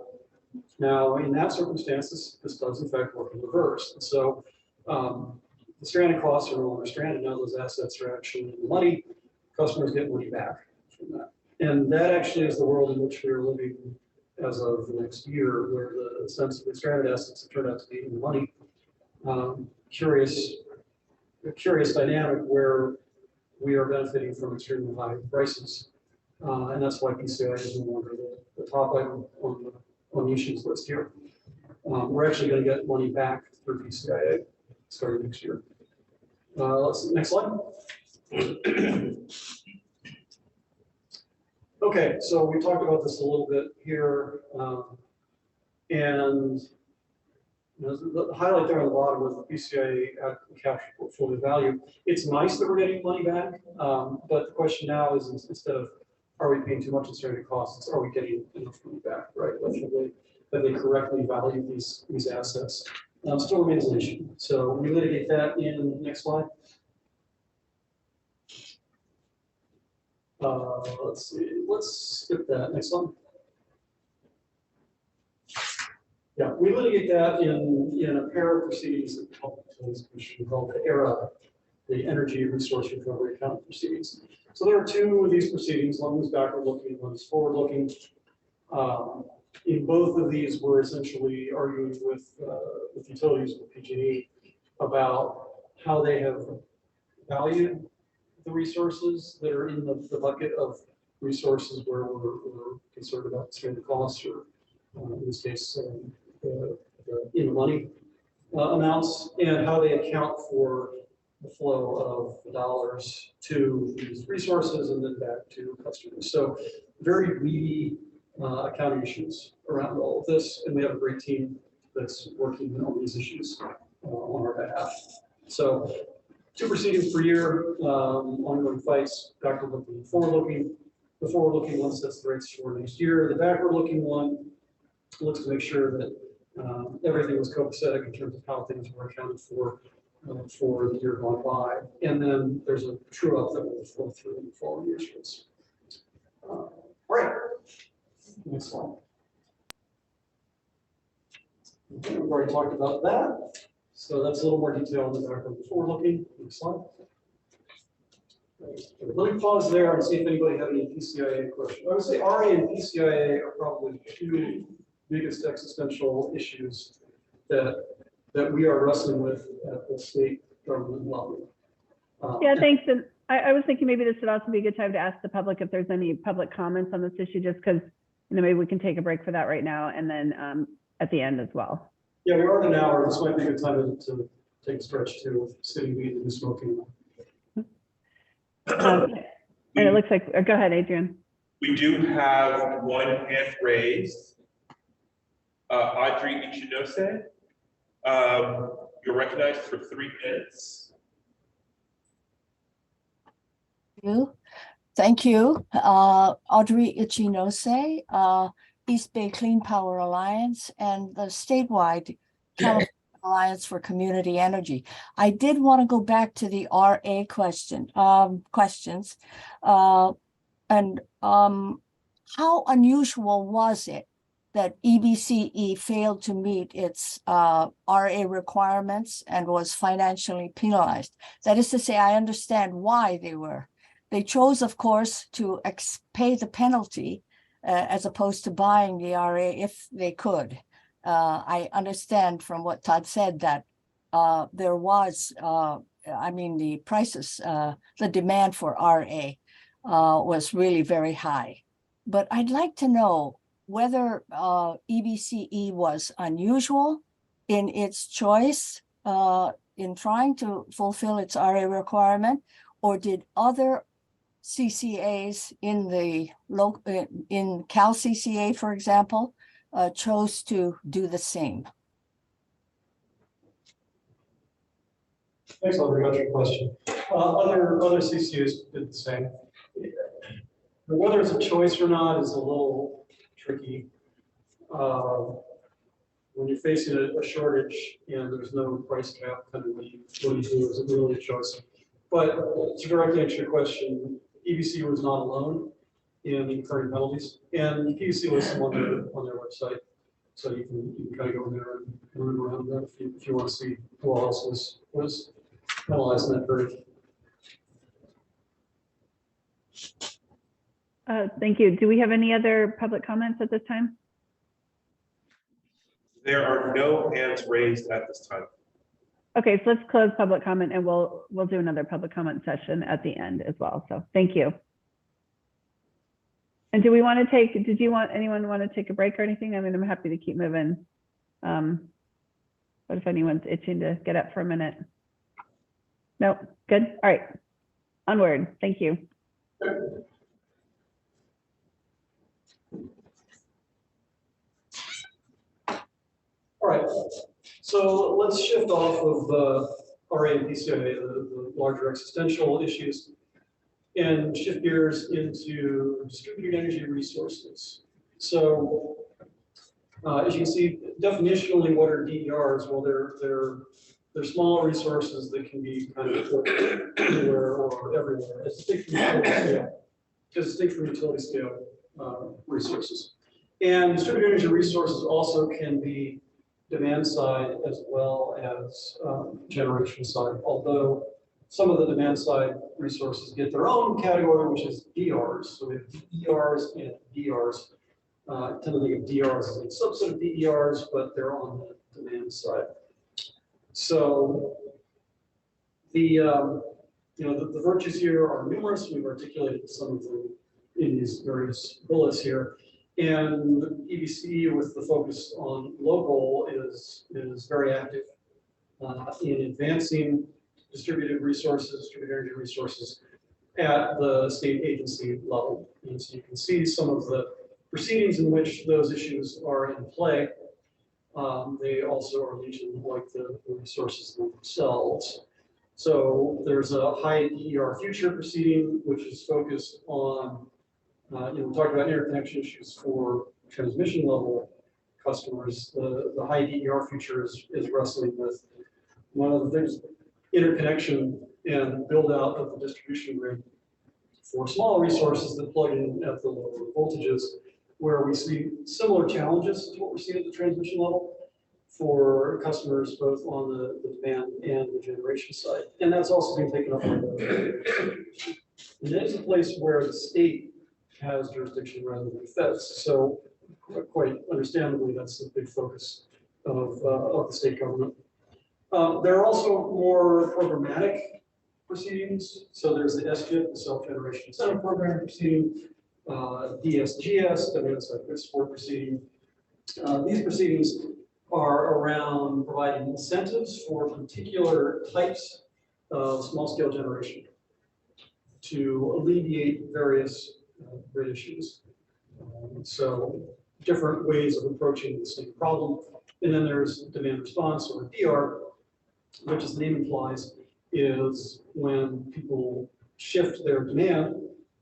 Now, in that circumstance, this does in fact work in reverse. And so the stranded costs are no longer stranded. Now those assets are actually in the money. Customers get money back from that. And that actually is the world in which we are living as of the next year, where the sensibly stranded assets have turned out to be in the money. Curious dynamic where we are benefiting from extremely high prices And that's why PCI is no longer the top item on the issues list here. We're actually going to get money back through PCIA starting next year. Next slide. Okay, so we talked about this a little bit here, and the highlight there on the bottom was the PCIA capture portfolio value. It's nice that we're getting money back, but the question now is instead of are we paying too much in stranded costs, are we getting enough money back, right? That they correctly value these assets. Still remains an issue. So we litigate that in next slide. Let's see, let's skip that. Next one. Yeah, we litigate that in a pair of proceedings that the Public Utilities Commission called the ERA, the Energy Resource Recovery Account proceedings. So there are two of these proceedings. One was backward-looking, one is forward-looking. In both of these, we're essentially arguing with utilities, with PG&E, about how they have valued the resources that are in the bucket of resources where we're concerned about stranded costs, or in this case, the in the money amounts, and how they account for the flow of the dollars to these resources and then back to customers. So very weedy accounting issues around all of this, and we have a great team that's working on these issues on our behalf. So 2 proceedings per year, ongoing fights, backward-looking and forward-looking. The forward-looking one sets the rates for next year. The backward-looking one looks to make sure that everything was copacetic in terms of how things were accounted for the year gone by. And then there's a true-up that will flow through in the following years. All right. Next slide. Okay, we've already talked about that. So that's a little more detail on the backward and forward-looking. Next slide. Let me pause there and see if anybody had any PCIA questions. I would say RA and PCIA are probably the 2 biggest existential issues that we are wrestling with at the state government level. Yeah, thanks. And I was thinking maybe this would also be a good time to ask the public if there's any public comments on this issue, just because maybe we can take a break for that right now and then at the end as well. Yeah, we are at an hour. This might be a good time to take a stretch to sitting, weed, and smoking. And it looks like, go ahead, Adrian. We do have one hand raised. Audrey Ichinose, you're recognized for 3 minutes. Thank you. Audrey Ichinose, East Bay Clean Power Alliance, and the statewide California Alliance for Community Energy. I did want to go back to the RA questions. How unusual was it that EBCE failed to meet its RA requirements and was financially penalized? That is to say, I understand why they were. They chose, of course, to pay the penalty as opposed to buying the RA if they could. I understand from what Todd said that there was, the prices, the demand for RA was really very high. But I'd like to know whether EBCE was unusual in its choice in trying to fulfill its RA requirement, or did other CCAs in Cal CCA, for example, chose to do the same? Thanks, Audrey. Got your question. Other CCAs did the same. Whether it's a choice or not is a little tricky. When you're facing a shortage and there's no price cap, kind of what do you do? Is it really a choice? But to directly answer your question, EBC was not alone in incurring penalties, and PUC lists them on their website, so you can kind of go in there and root around that if you want to see who else was penalized in that period. Thank you. Do we have any other public comments at this time? There are no hands raised at this time. Okay, so let's close public comment and we'll do another public comment session at the end as well. So thank you. And do we want to take, did you want, anyone want to take a break or anything? I mean, I'm happy to keep moving. What if anyone's itching to get up for a minute? No, good. All right. Onward. Thank you. All right, so let's shift off of RA and PCIA, the larger existential issues, and shift gears into distributed energy resources. So as you can see, definitionally, what are DERs? Well, they're small resources that can be kind of anywhere or everywhere, as distinct from utility scale resources. And distributed energy resources also can be demand side as well as generation side, although some of the demand side resources get their own category, which is DERs. So we have DERs and DERs. I tend to think of DERs as a subset of DERs, but they're on the demand side. So the the virtues here are numerous. We've articulated some of them in these various bullets here. And EBCE, with the focus on local, is very active in advancing distributed energy resources at the state agency level. And so you can see some of the proceedings in which those issues are in play. They also are mentioned like the resources themselves. So there's a high DER future proceeding, which is focused on we talked about interconnection issues for transmission level customers. The high DER future is wrestling with one of the things, interconnection and build out of the distribution grid for small resources that plug in at the lower voltages, where we see similar challenges to what we're seeing at the transmission level for customers both on the demand and the generation side. And that's also being taken up by the and that is a place where the state has jurisdiction rather than the feds. So quite understandably, that's the big focus of the state government. There are also more programmatic proceedings. So there's the SGIP, the Self-Generation Incentive Program proceeding, DSGS, Demand Side Grid Support proceeding. These proceedings are around providing incentives for particular types of small-scale generation to alleviate various grid issues. So different ways of approaching the same problem. And then there's demand response, or DR, which, as the name implies, is when people shift their demand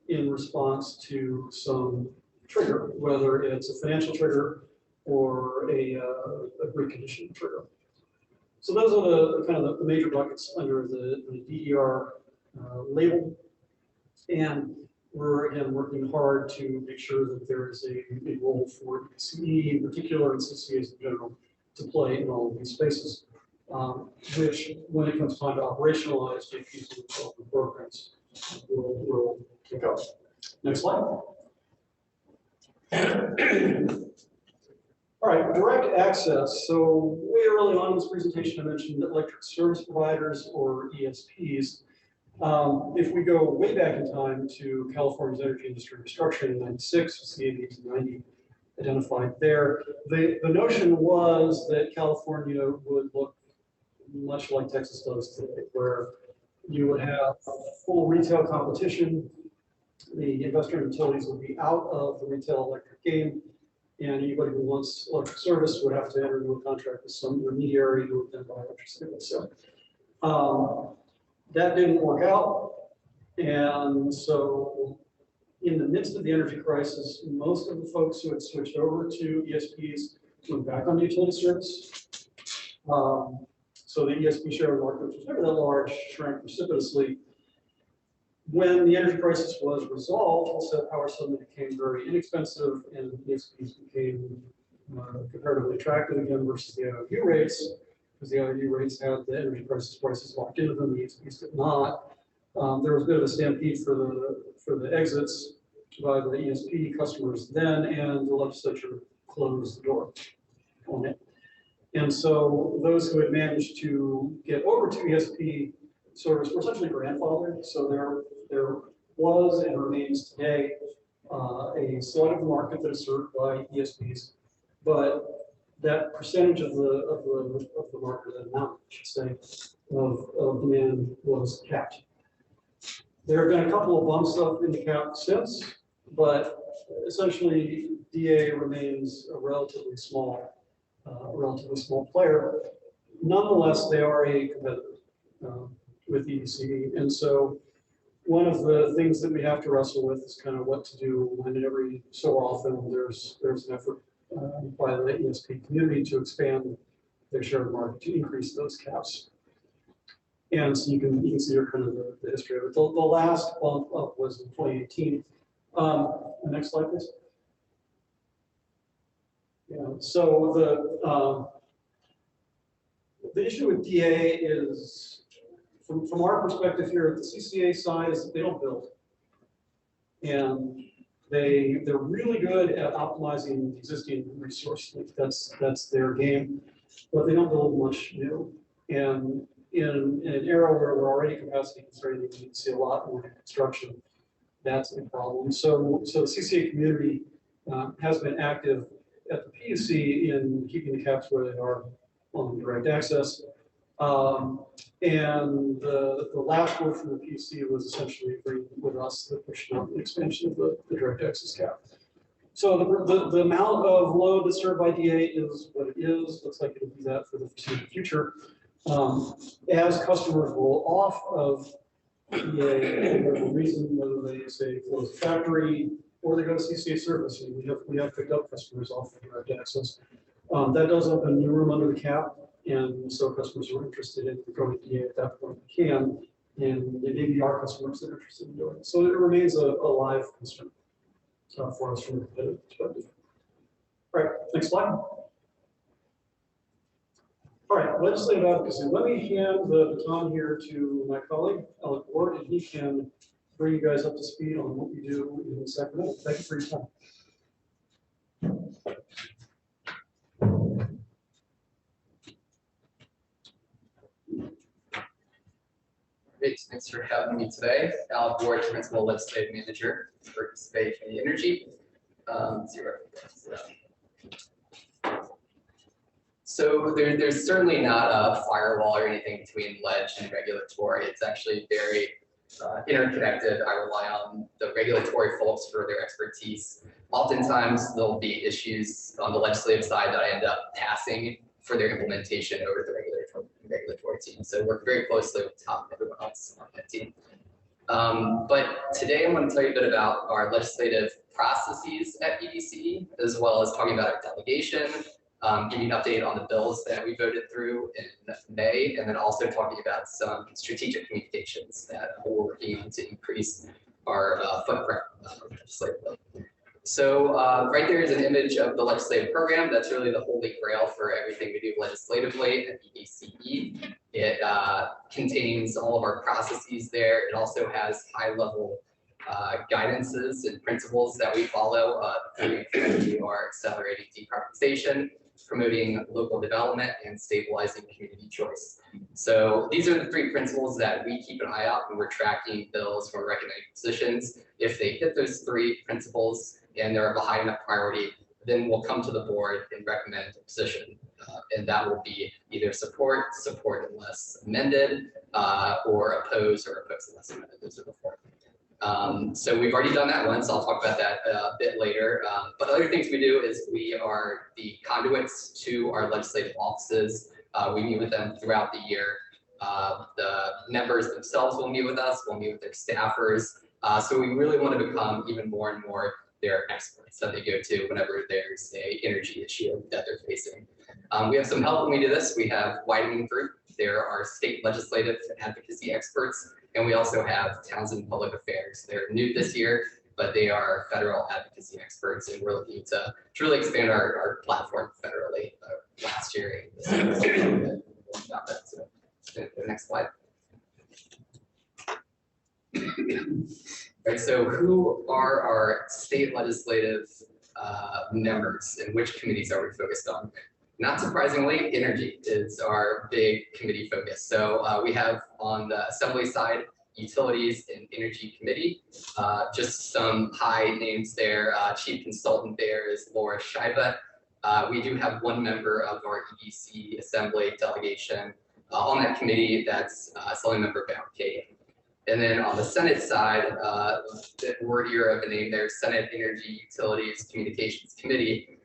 in response to some trigger, whether it's a financial trigger or a grid condition trigger. So those are the kind of the major buckets under the DER label. And we're again working hard to make sure that there is a role for EBCE in particular and CCAs in general to play in all of these spaces, which, when it comes time to operationalize JP's development programs, will kick up. Next slide. All right, direct access. So way early on in this presentation, I mentioned electric service providers, or ESPs. If we go way back in time to California's energy industry restructuring in '96, with the 1890 identified there, the notion was that California would look much like Texas does today, where you would have full retail competition. The investor utilities would be out of the retail electric game, and anybody who wants electric service would have to enter into a contract with some intermediary who would then buy electricity. So that didn't work out. And so in the midst of the energy crisis, most of the folks who had switched over to ESPs went back on utility service. So the ESP share of the market, which was never that large, shrank precipitously. When the energy crisis was resolved, wholesale power suddenly became very inexpensive, and ESPs became comparatively attractive again versus the IOU rates, because the IOU rates had the energy crisis prices locked into them, the ESPs did not. There was a bit of a stampede for the exits by the ESP customers then, and the legislature closed the door on it. And so those who had managed to get over to ESP service were essentially grandfathered. So there was and remains today a a slice of the market that is served by ESPs, but that percentage of the market, that amount, I should say, of demand was capped. There have been a couple of bumps up in the cap since, but essentially DA remains a relatively small player. Nonetheless, they are a competitor with EDC, and so one of the things that we have to wrestle with is kind of what to do when every so often there's an effort by the ESP community to expand their share of the market to increase those caps. And so you can see here kind of the history of it. The last bump up was in 2018. The next slide, please. Yeah. So the issue with DA is, from our perspective here at the CCA side, is that they don't build, and they're really good at optimizing existing resource. That's their game, but they don't build much new. And in an era where we're already capacity constrained, you can see a lot more construction. That's a problem. So the CCA community has been active at the PUC in keeping the caps where they are on direct access. And the last word from the PUC was essentially agreeing with us that pushing out the expansion of the direct access cap. So the amount of load that's served by DA is what it is. Looks like it'll be that for the foreseeable future. As customers roll off of DA, for whatever reason, whether they say close the factory or they go to CCA service, and we have picked up customers off of direct access. That does open new room under the cap, and so customers who are interested in going to DA at that point can, and they maybe are customers that are interested in doing it. So it remains a live concern for us from a competitive perspective. All right, next slide. All right, legislative advocacy. Let me hand the baton here to my colleague, Alec Ward, and he can bring you guys up to speed on what we do in Sacramento. Thank you for your time. Great, thanks for having me today. Alec Ward, Principal Legislative Manager for Bay Community Energy. So there's certainly not a firewall or anything between ledge and regulatory. It's actually very interconnected. I rely on the regulatory folks for their expertise. Oftentimes there'll be issues on the legislative side that I end up passing for their implementation over the regulatory team. So work very closely with Tom and everyone else on that team. But today I'm going to tell you a bit about our legislative processes at EDC, as well as talking about our delegation, give you an update on the bills that we voted through in May, and then also talking about some strategic communications that we're working on to increase our footprint legislatively. So right there is an image of the legislative program. That's really the holy grail for everything we do legislatively at EDCE. It contains all of our processes there. It also has high-level guidances and principles that we follow through our accelerating decarbonization, promoting local development, and stabilizing community choice. So these are the three principles that we keep an eye out when we're tracking bills, when we're recommending positions. If they hit those three principles and they're of a high enough priority, then we'll come to the board and recommend a position. And that will be either support unless amended, or oppose unless amended. Those are the four. So we've already done that once. I'll talk about that a bit later. But other things we do is we are the conduits to our legislative offices. We meet with them throughout the year. The members themselves will meet with us. We'll meet with their staffers. So we really want to become even more and more their experts that they go to whenever there's a energy issue that they're facing. We have some help when we do this. We have Widening Group. They're our state legislative advocacy experts. And we also have Townsend Public Affairs. They're new this year, but they are federal advocacy experts, and we're looking to really expand our platform federally last year. So, the next slide. Right, so who are our state legislative members and which committees are we focused on? Not surprisingly, energy is our big committee focus. So we have on the assembly side, Utilities and Energy Committee. Just some high names there. Chief consultant there is Laura Scheibe. We do have one member of our EDC Assembly delegation on that committee. That's Assembly Member Barricade. And then on the Senate side, the wordier of a name there, Senate Energy Utilities Communications Committee.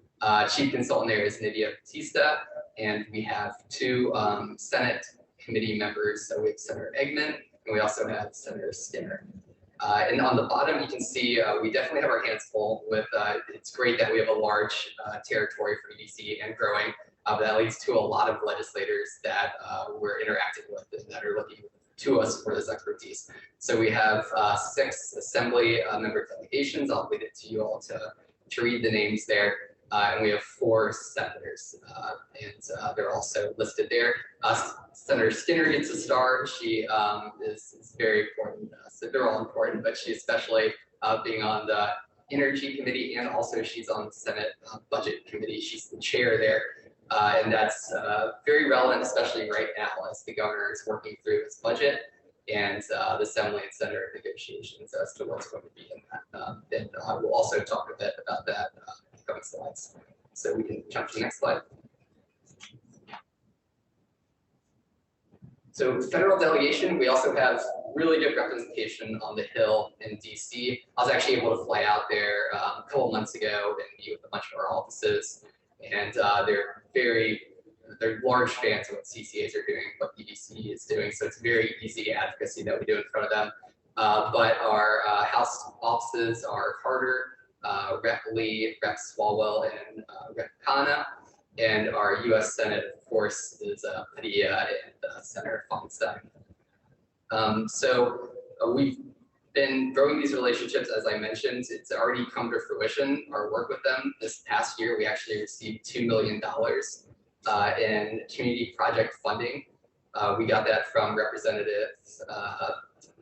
Chief consultant there is Nydia Batista. And we have two Senate committee members. So we have Senator Eggman, and we also have Senator Skinner. And on the bottom, you can see we definitely have our hands full with, it's great that we have a large territory for EDC and growing, but that leads to a lot of legislators that we're interacting with and that are looking to us for this expertise. So we have 6 assembly member delegations. I'll leave it to you all to read the names there. And we have 4 senators, and they're also listed there. Senator Skinner gets a star. She is very important. So they're all important, but she especially being on the Energy Committee, and also she's on the Senate Budget Committee. She's the chair there. And that's very relevant, especially right now as the governor is working through his budget and the Assembly and Senate negotiations as to what's going to be in that. And we'll also talk a bit about that in coming slides. So we can jump to the next slide. So federal delegation, we also have really good representation on the Hill in DC. I was actually able to fly out there a couple months ago and meet with a bunch of our offices. And they're large fans of what CCAs are doing, what EDC is doing. So it's very easy advocacy that we do in front of them. But our House offices are Carter, Rep. Lee, Rep. Swalwell, and Rep. Khanna. And our US Senate, of course, is Padilla and Senator Feinstein. So we've been growing these relationships, as I mentioned. It's already come to fruition, our work with them. This past year, we actually received $2 million in community project funding. We got that from Representatives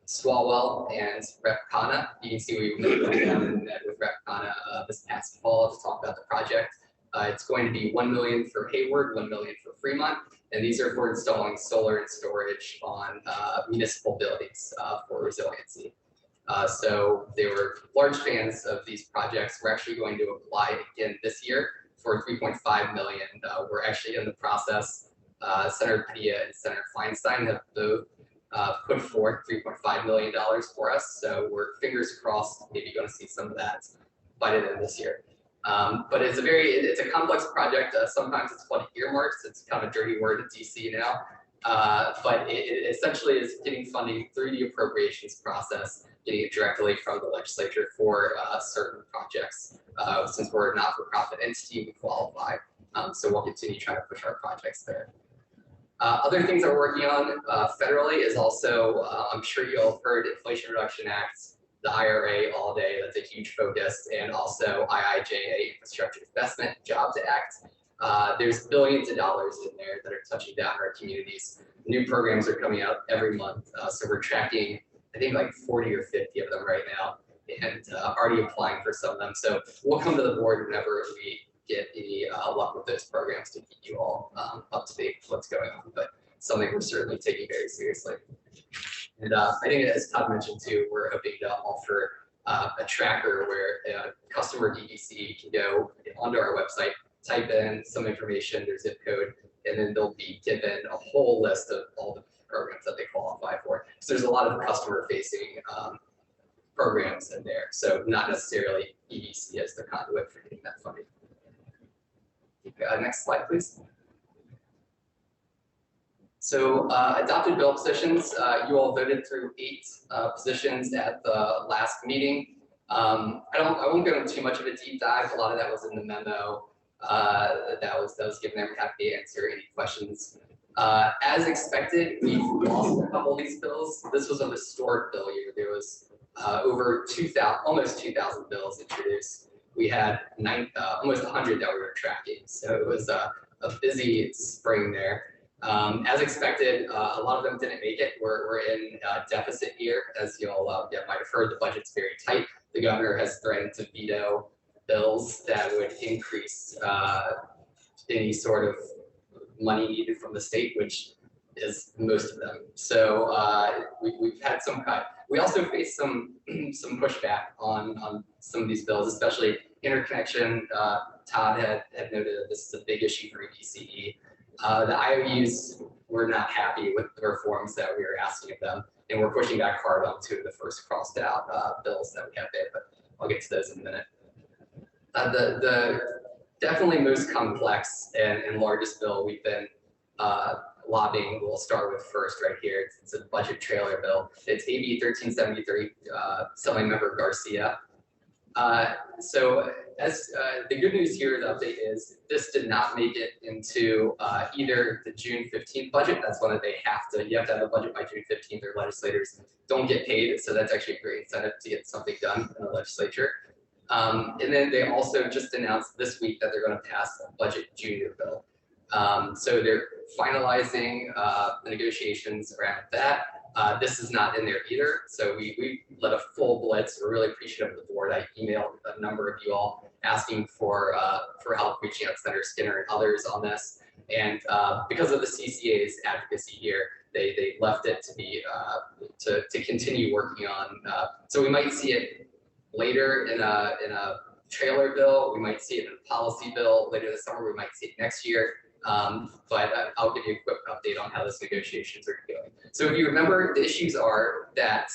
Swalwell and Rep. Khanna. You can see we met with Rep. Khanna this past fall to talk about the project. It's going to be $1 million for Hayward, $1 million for Fremont, and these are for installing solar and storage on municipal buildings for resiliency. So they were large fans of these projects. We're actually going to apply again this year for $3.5 million. We're actually in the process. Senator Padilla and Senator Feinstein have both put forth $3.5 million for us. So we're fingers crossed, maybe going to see some of that by the end of this year. But it's a complex project. Sometimes it's called earmarks. It's kind of a dirty word in DC now. But it essentially is getting funding through the appropriations process, getting it directly from the legislature for certain projects. Since we're a not-for-profit entity, we qualify. So we'll continue trying to push our projects there. Other things that we're working on federally is also, I'm sure you all have heard, Inflation Reduction Act, the IRA all day. That's a huge focus, and also IIJA, Infrastructure Investment Jobs Act. There's billions of dollars in there that are touching down our communities. New programs are coming out every month, so we're tracking, I think, like 40 or 50 of them right now, and already applying for some of them. So we'll come to the board whenever we get any luck with those programs to keep you all up to date with what's going on, but something we're certainly taking very seriously. And I think, as Todd mentioned too, we're hoping to offer a tracker where a customer DVC can go onto our website, type in some information, their zip code, and then they'll be given a whole list of all the programs that they qualify for. So there's a lot of customer-facing programs in there. So not necessarily EDC as the conduit for getting that funding. Next slide, please. So adopted bill positions, you all voted through 8 positions at the last meeting. I won't go into too much of a deep dive. A lot of that was in the memo that was given there. We're happy to answer any questions. As expected, we've lost a couple of these bills. This was a historic bill year. There was over 2,000, almost 2,000 bills introduced. We had almost 100 that we were tracking. So it was a busy spring there. As expected, a lot of them didn't make it. We're in a deficit year. As you all might have heard, the budget's very tight. The governor has threatened to veto bills that would increase any sort of money needed from the state, which is most of them. So we've had some cut. We also faced some pushback on some of these bills, especially interconnection. Todd had noted that this is a big issue for EBCE. The IOUs were not happy with the reforms that we were asking of them, and we're pushing back hard on two of the first crossed out bills that we have there, but I'll get to those in a minute. The definitely most complex and largest bill we've been lobbying, we'll start with first right here. It's a budget trailer bill. It's AB 1373, Assembly Member Garcia. So as the good news here, the update is this did not make it into either the June 15th budget. That's one that you have to have a budget by June 15th, or legislators don't get paid. So that's actually a great incentive to get something done in the legislature. And then they also just announced this week that they're going to pass a budget junior bill. So they're finalizing the negotiations around that. This is not in there either. So we led a full blitz. We're really appreciative of the board. I emailed a number of you all asking for help reaching out to Senator Skinner and others on this. And because of the CCA's advocacy here, they left it to be to continue working on. So we might see it later in a trailer bill. We might see it in a policy bill later this summer. We might see it next year. But I'll give you a quick update on how those negotiations are going. So if you remember, the issues are that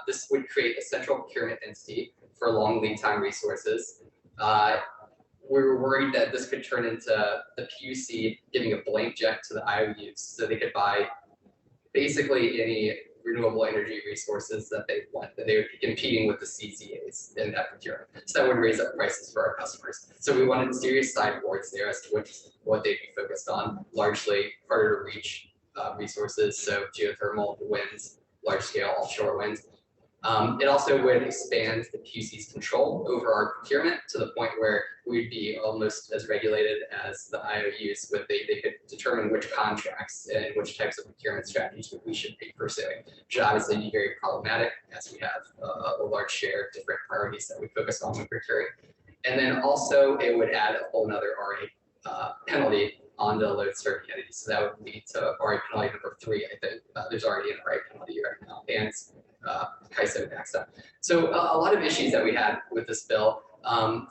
this would create a central procurement entity for long lead time resources. We were worried that this could turn into the PUC giving a blank check to the IOUs so they could buy basically any renewable energy resources that they want, that they would be competing with the CCAs in that procurement. So that would raise up prices for our customers. So we wanted serious sideboards there as to what they'd be focused on, largely harder to reach resources. So geothermal, winds, large scale offshore wind. It also would expand the PUC's control over our procurement to the point where we'd be almost as regulated as the IOUs. They could determine which contracts and which types of procurement strategies we should be pursuing, which should obviously be very problematic as we have a large share of different priorities that we focus on when procuring. And then also it would add a whole nother RA penalty on the load serving entities. So that would lead to RA penalty number 3. I think there's already an RA penalty right now, and CAISO backs up. So a lot of issues that we had with this bill.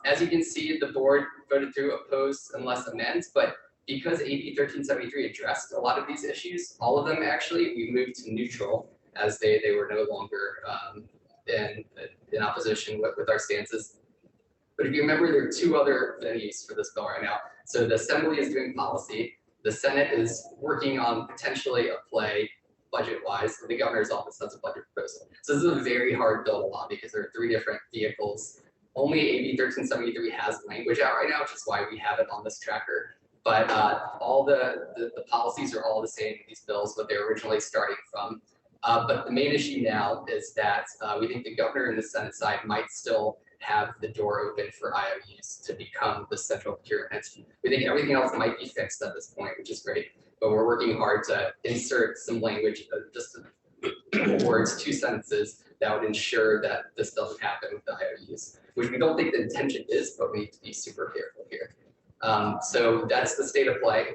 As you can see, the board voted through opposed unless amends, but because AB 1373 addressed a lot of these issues, all of them actually, we moved to neutral as they were no longer in opposition with our stances. But if you remember, there are 2 other venues for this bill right now. So the Assembly is doing policy. The Senate is working on potentially a play budget-wise. The governor's office has a budget proposal. So this is a very hard bill to lobby because there are 3 different vehicles. Only AB 1373 has language out right now, which is why we have it on this tracker. But all the policies are all the same in these bills, what they're originally starting from. But the main issue now is that we think the governor and the Senate side might still have the door open for IOUs to become the central procurement entity. We think everything else might be fixed at this point, which is great. But we're working hard to insert some language, just 2 words, 2 sentences that would ensure that this doesn't happen with the IOUs, which we don't think the intention is, but we need to be super careful here. So that's the state of play.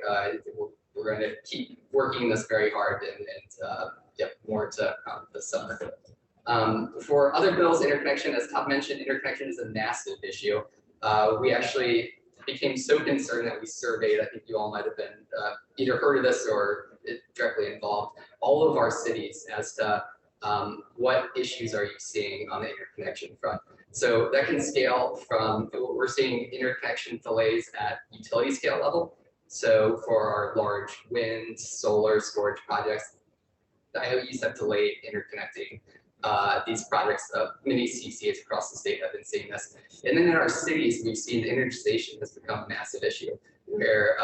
We're going to keep working this very hard and more to come this summer. For other bills, interconnection, as Todd mentioned, interconnection is a massive issue. We actually became so concerned that we surveyed, I think you all might have been either heard of this or directly involved, all of our cities as to what issues are you seeing on the interconnection front. So that can scale from, we're seeing interconnection delays at utility scale level. So for our large wind, solar storage projects, the IOUs have delayed interconnecting these projects. Many CCAs across the state have been seeing this. And then in our cities, we've seen the energization has become a massive issue where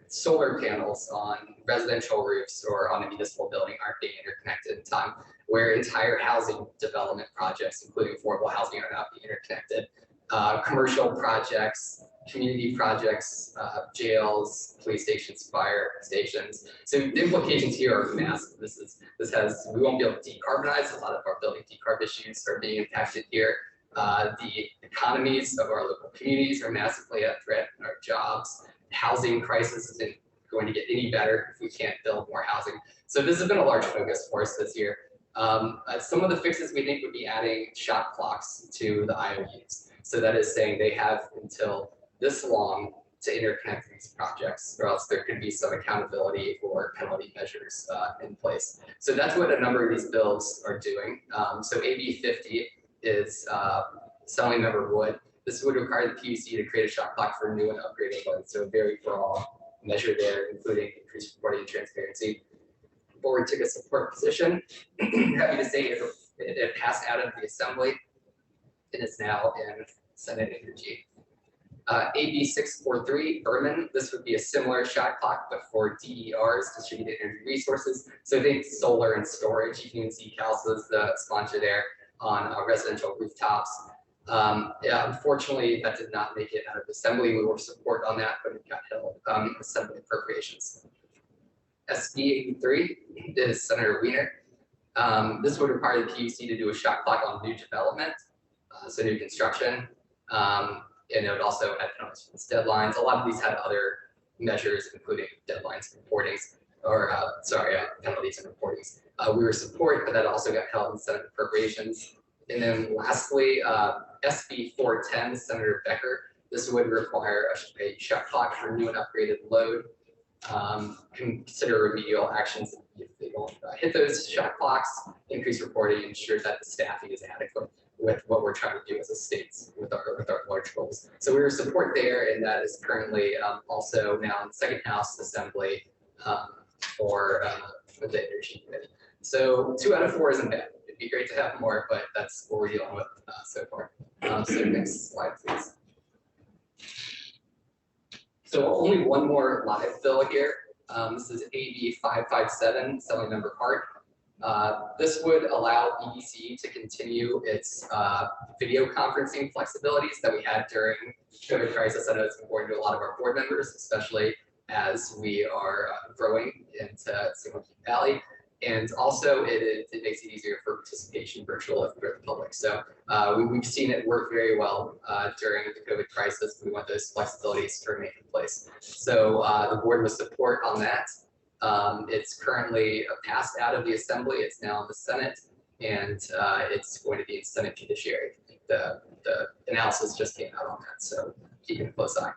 solar panels on residential roofs or on a municipal building aren't being interconnected in time, where entire housing development projects, including affordable housing, are not being interconnected. Commercial projects, community projects, jails, police stations, fire stations. So the implications here are massive. We won't be able to decarbonize. A lot of our building decarb issues are being impacted here. The economies of our local communities are massively at threat. Our jobs, housing crisis is going to get any better if we can't build more housing. So this has been a large focus for us this year. Some of the fixes we think would be adding shot clocks to the IOUs. So that is saying they have until this long to interconnect these projects, or else there could be some accountability or penalty measures in place. So that's what a number of these bills are doing. So AB 50 is Assembly Member Wood. This would require the PUC to create a shot clock for new and upgraded loans. So a very broad measure there, including increased reporting and transparency. The board took a support position. Happy to say it passed out of the Assembly and is now in Senate Energy. AB 643, Berman, this would be a similar shot clock, but for DERs, distributed energy resources. So think solar and storage. You can even see CalSA as the sponsor there on residential rooftops. Yeah, unfortunately, that did not make it out of Assembly. We were support on that, but it got held Assembly appropriations. SB 83 is Senator Wiener. This would require the PUC to do a shot clock on new development, so new construction. And it would also have penalties for its deadlines. A lot of these had other measures, including deadlines and reportings, or penalties and reportings. We were support, but that also got held in Senate appropriations. And then lastly, SB 410, Senator Becker. This would require a shot clock for new and upgraded load. Consider remedial actions if they don't hit those shot clocks, increase reporting, ensure that the staffing is adequate with what we're trying to do as a state with our large goals. So we were support there, and that is currently also now in the second House Assembly for the Energy Committee. So 2 out of 4 isn't bad. It'd be great to have more, but that's what we're dealing with so far. So next slide, please. So only one more live bill here. This is AB 557, Assembly Member Hart. This would allow EDC to continue its video conferencing flexibilities that we had during COVID crisis. I know it's important to a lot of our board members, especially as we are growing into Silicon Valley. And also it makes it easier for participation virtual if we're the public. So we've seen it work very well during the COVID crisis. We want those flexibilities to remain in place. So the board with support on that. It's currently passed out of the Assembly. It's now in the Senate, and it's going to be in Senate Judiciary. The analysis just came out on that, so keeping a close eye.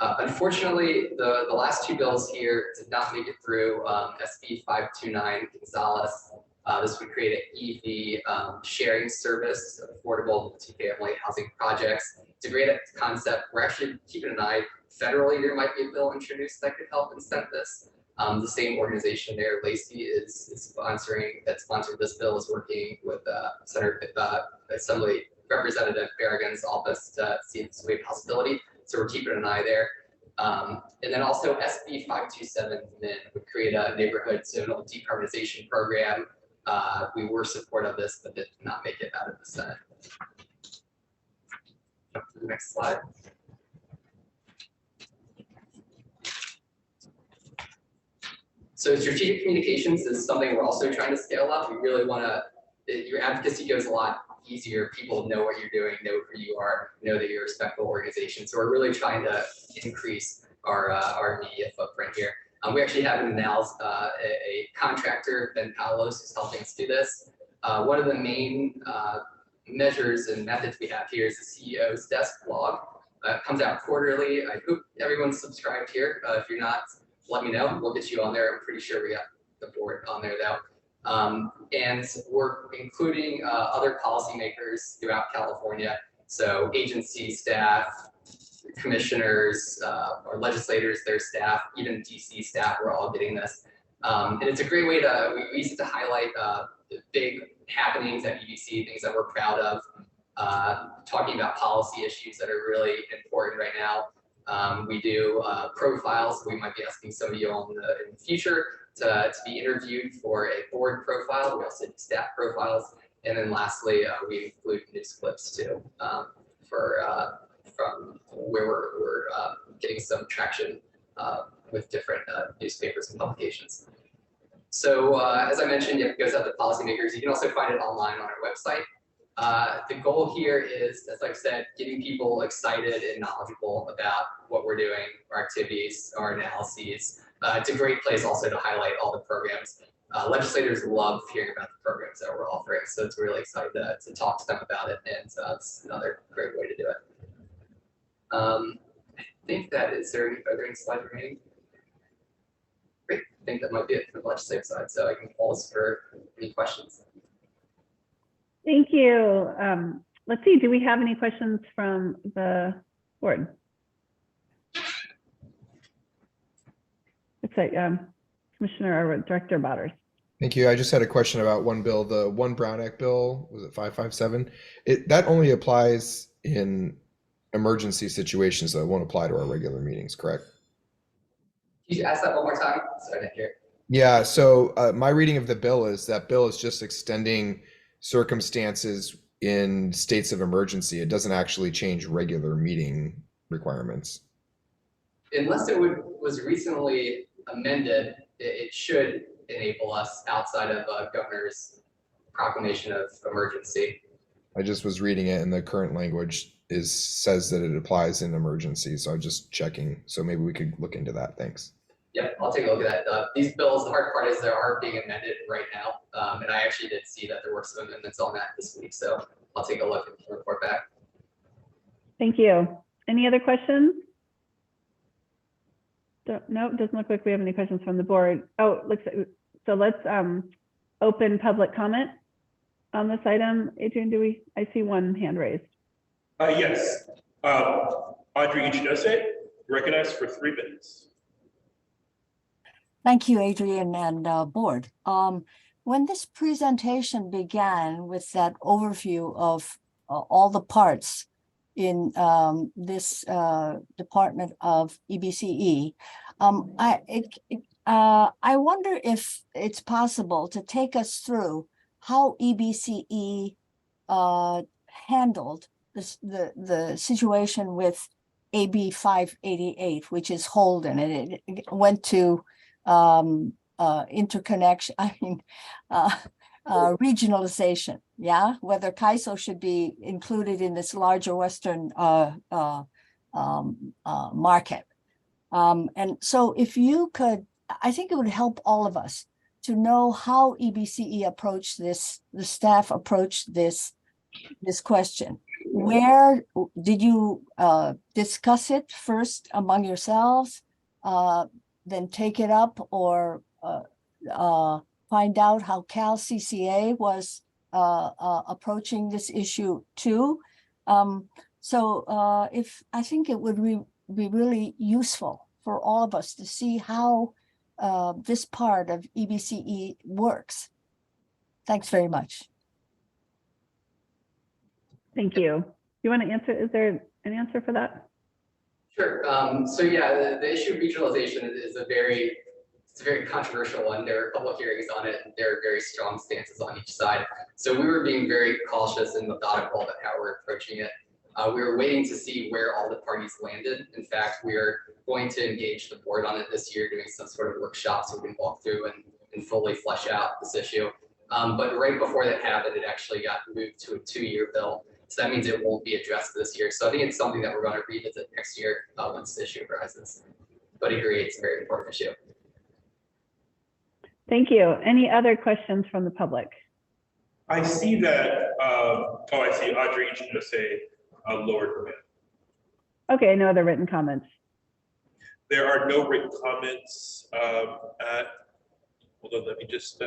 Unfortunately, the last 2 bills here did not make it through. SB 529 Gonzalez. This would create an EV sharing service, affordable multifamily housing projects. It's a great concept. We're actually keeping an eye. Federally, there might be a bill introduced that could help incent this. The same organization there, Lacey, is sponsored this bill, is working with Assembly Representative Berrigan's office to see if this would be a possibility. So we're keeping an eye there. And then also SB 527 would create a neighborhood zonal decarbonization program. We were supportive of this, but did not make it out of the Senate. Jump to the next slide. So strategic communications is something we're also trying to scale up. We really want to, your advocacy goes a lot easier. People know what you're doing, know who you are, know that you're a respectful organization. So we're really trying to increase our media footprint here. We actually have now a contractor, Ben Palos, who's helping us do this. One of the main measures and methods we have here is the CEO's Desk blog. It comes out quarterly. I hope everyone's subscribed here. If you're not, let me know. We'll get you on there. I'm pretty sure we got the board on there though. And we're including other policymakers throughout California. So agency staff, commissioners, or legislators, their staff, even DC staff, we're all getting this. And it's a great way to, we use it to highlight the big happenings at EDC, things that we're proud of, talking about policy issues that are really important right now. We do profiles. We might be asking some of you in the future to be interviewed for a board profile. We also do staff profiles. And then lastly, we include news clips too, from where we're getting some traction with different newspapers and publications. So as I mentioned, it goes out to policymakers. You can also find it online on our website. The goal here is, as I've said, getting people excited and knowledgeable about what we're doing, our activities, our analyses, It's a great place also to highlight all the programs. Legislators love hearing about the programs that we're offering, so it's really exciting to talk to them about it, and it's another great way to do it. I think that is there any slides remaining? Great, I think that might be it for the legislative side, so I can pause for any questions. Thank you. Let's see, do we have any questions from the board? Looks like Commissioner or Director Botters. Thank you. I just had a question about one bill, the One Brown Act bill, was it 557? That only applies in emergency situations, though. It won't apply to our regular meetings, correct? Can you ask that one more time? So I didn't hear. Yeah, so my reading of the bill is just extending circumstances in states of emergency. It doesn't actually change regular meeting requirements. Unless it was recently amended, it should enable us outside of governor's proclamation of emergency. I just was reading it, and the current language says that it applies in emergency. So I'm just checking. So maybe we could look into that. Thanks. Yep, I'll take a look at that. These bills, the hard part is they are being amended right now. And I actually did see that there were some amendments on that this week. So I'll take a look and report back. Thank you. Any other questions? No, it doesn't look like we have any questions from the board. Oh, looks like, so let's open public comment on this item. Adrian, I see one hand raised. Yes. Audrey Ichinose, recognized for 3 minutes. Thank you, Adrian and board. When this presentation began with that overview of all the parts in this Department of EBCE, I wonder if it's possible to take us through how EBCE handled the situation with AB 588, which is Holden, and it went to interconnection, regionalization, yeah, whether CAISO should be included in this larger Western market. And so if you could, I think it would help all of us to know how EBCE approached this, the staff approached this question. Where did you discuss it first among yourselves, then take it up, or find out how Cal CCA was approaching this issue too? If I think it would be really useful for all of us to see how this part of EBCE works. Thanks very much. Thank you. You want to answer? Is there an answer for that? Sure. So yeah, the issue of regionalization is a very controversial one. There are public hearings on it, and there are very strong stances on each side. So we were being very cautious and methodical about how we're approaching it. We were waiting to see where all the parties landed. In fact, we are going to engage the board on it this year, doing some sort of workshop so we can walk through and fully flesh out this issue. But right before that happened, it actually got moved to a 2-year bill. So that means it won't be addressed this year. So I think it's something that we're going to revisit next year once this issue arises. But I agree, it's a very important issue. Thank you. Any other questions from the public? I see that, I see Audrey Ichinose lowered her hand. Okay, no other written comments. There are no written comments hold on, let me just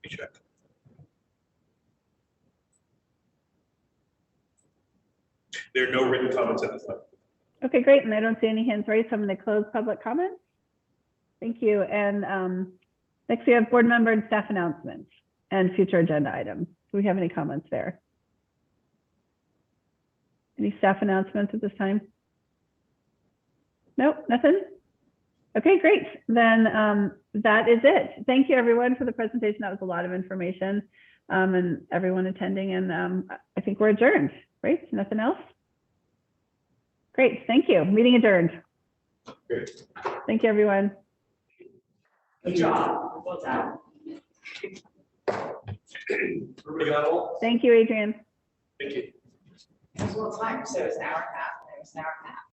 check. There are no written comments at this time. Okay, great. And I don't see any hands raised, so I'm going to close public comments. Thank you. And next we have board member and staff announcements and future agenda items. Do we have any comments there? Any staff announcements at this time? Nope, nothing? Okay, great. Then that is it. Thank you everyone for the presentation. That was a lot of information and everyone attending, and I think we're adjourned, right? Nothing else? Great, thank you. Meeting adjourned. Great. Thank you, everyone. Good job. Well done. Everybody got it all? Thank you, Adrian. Thank you. It was a little time, so it was an hour and a half, and it was an hour and a half.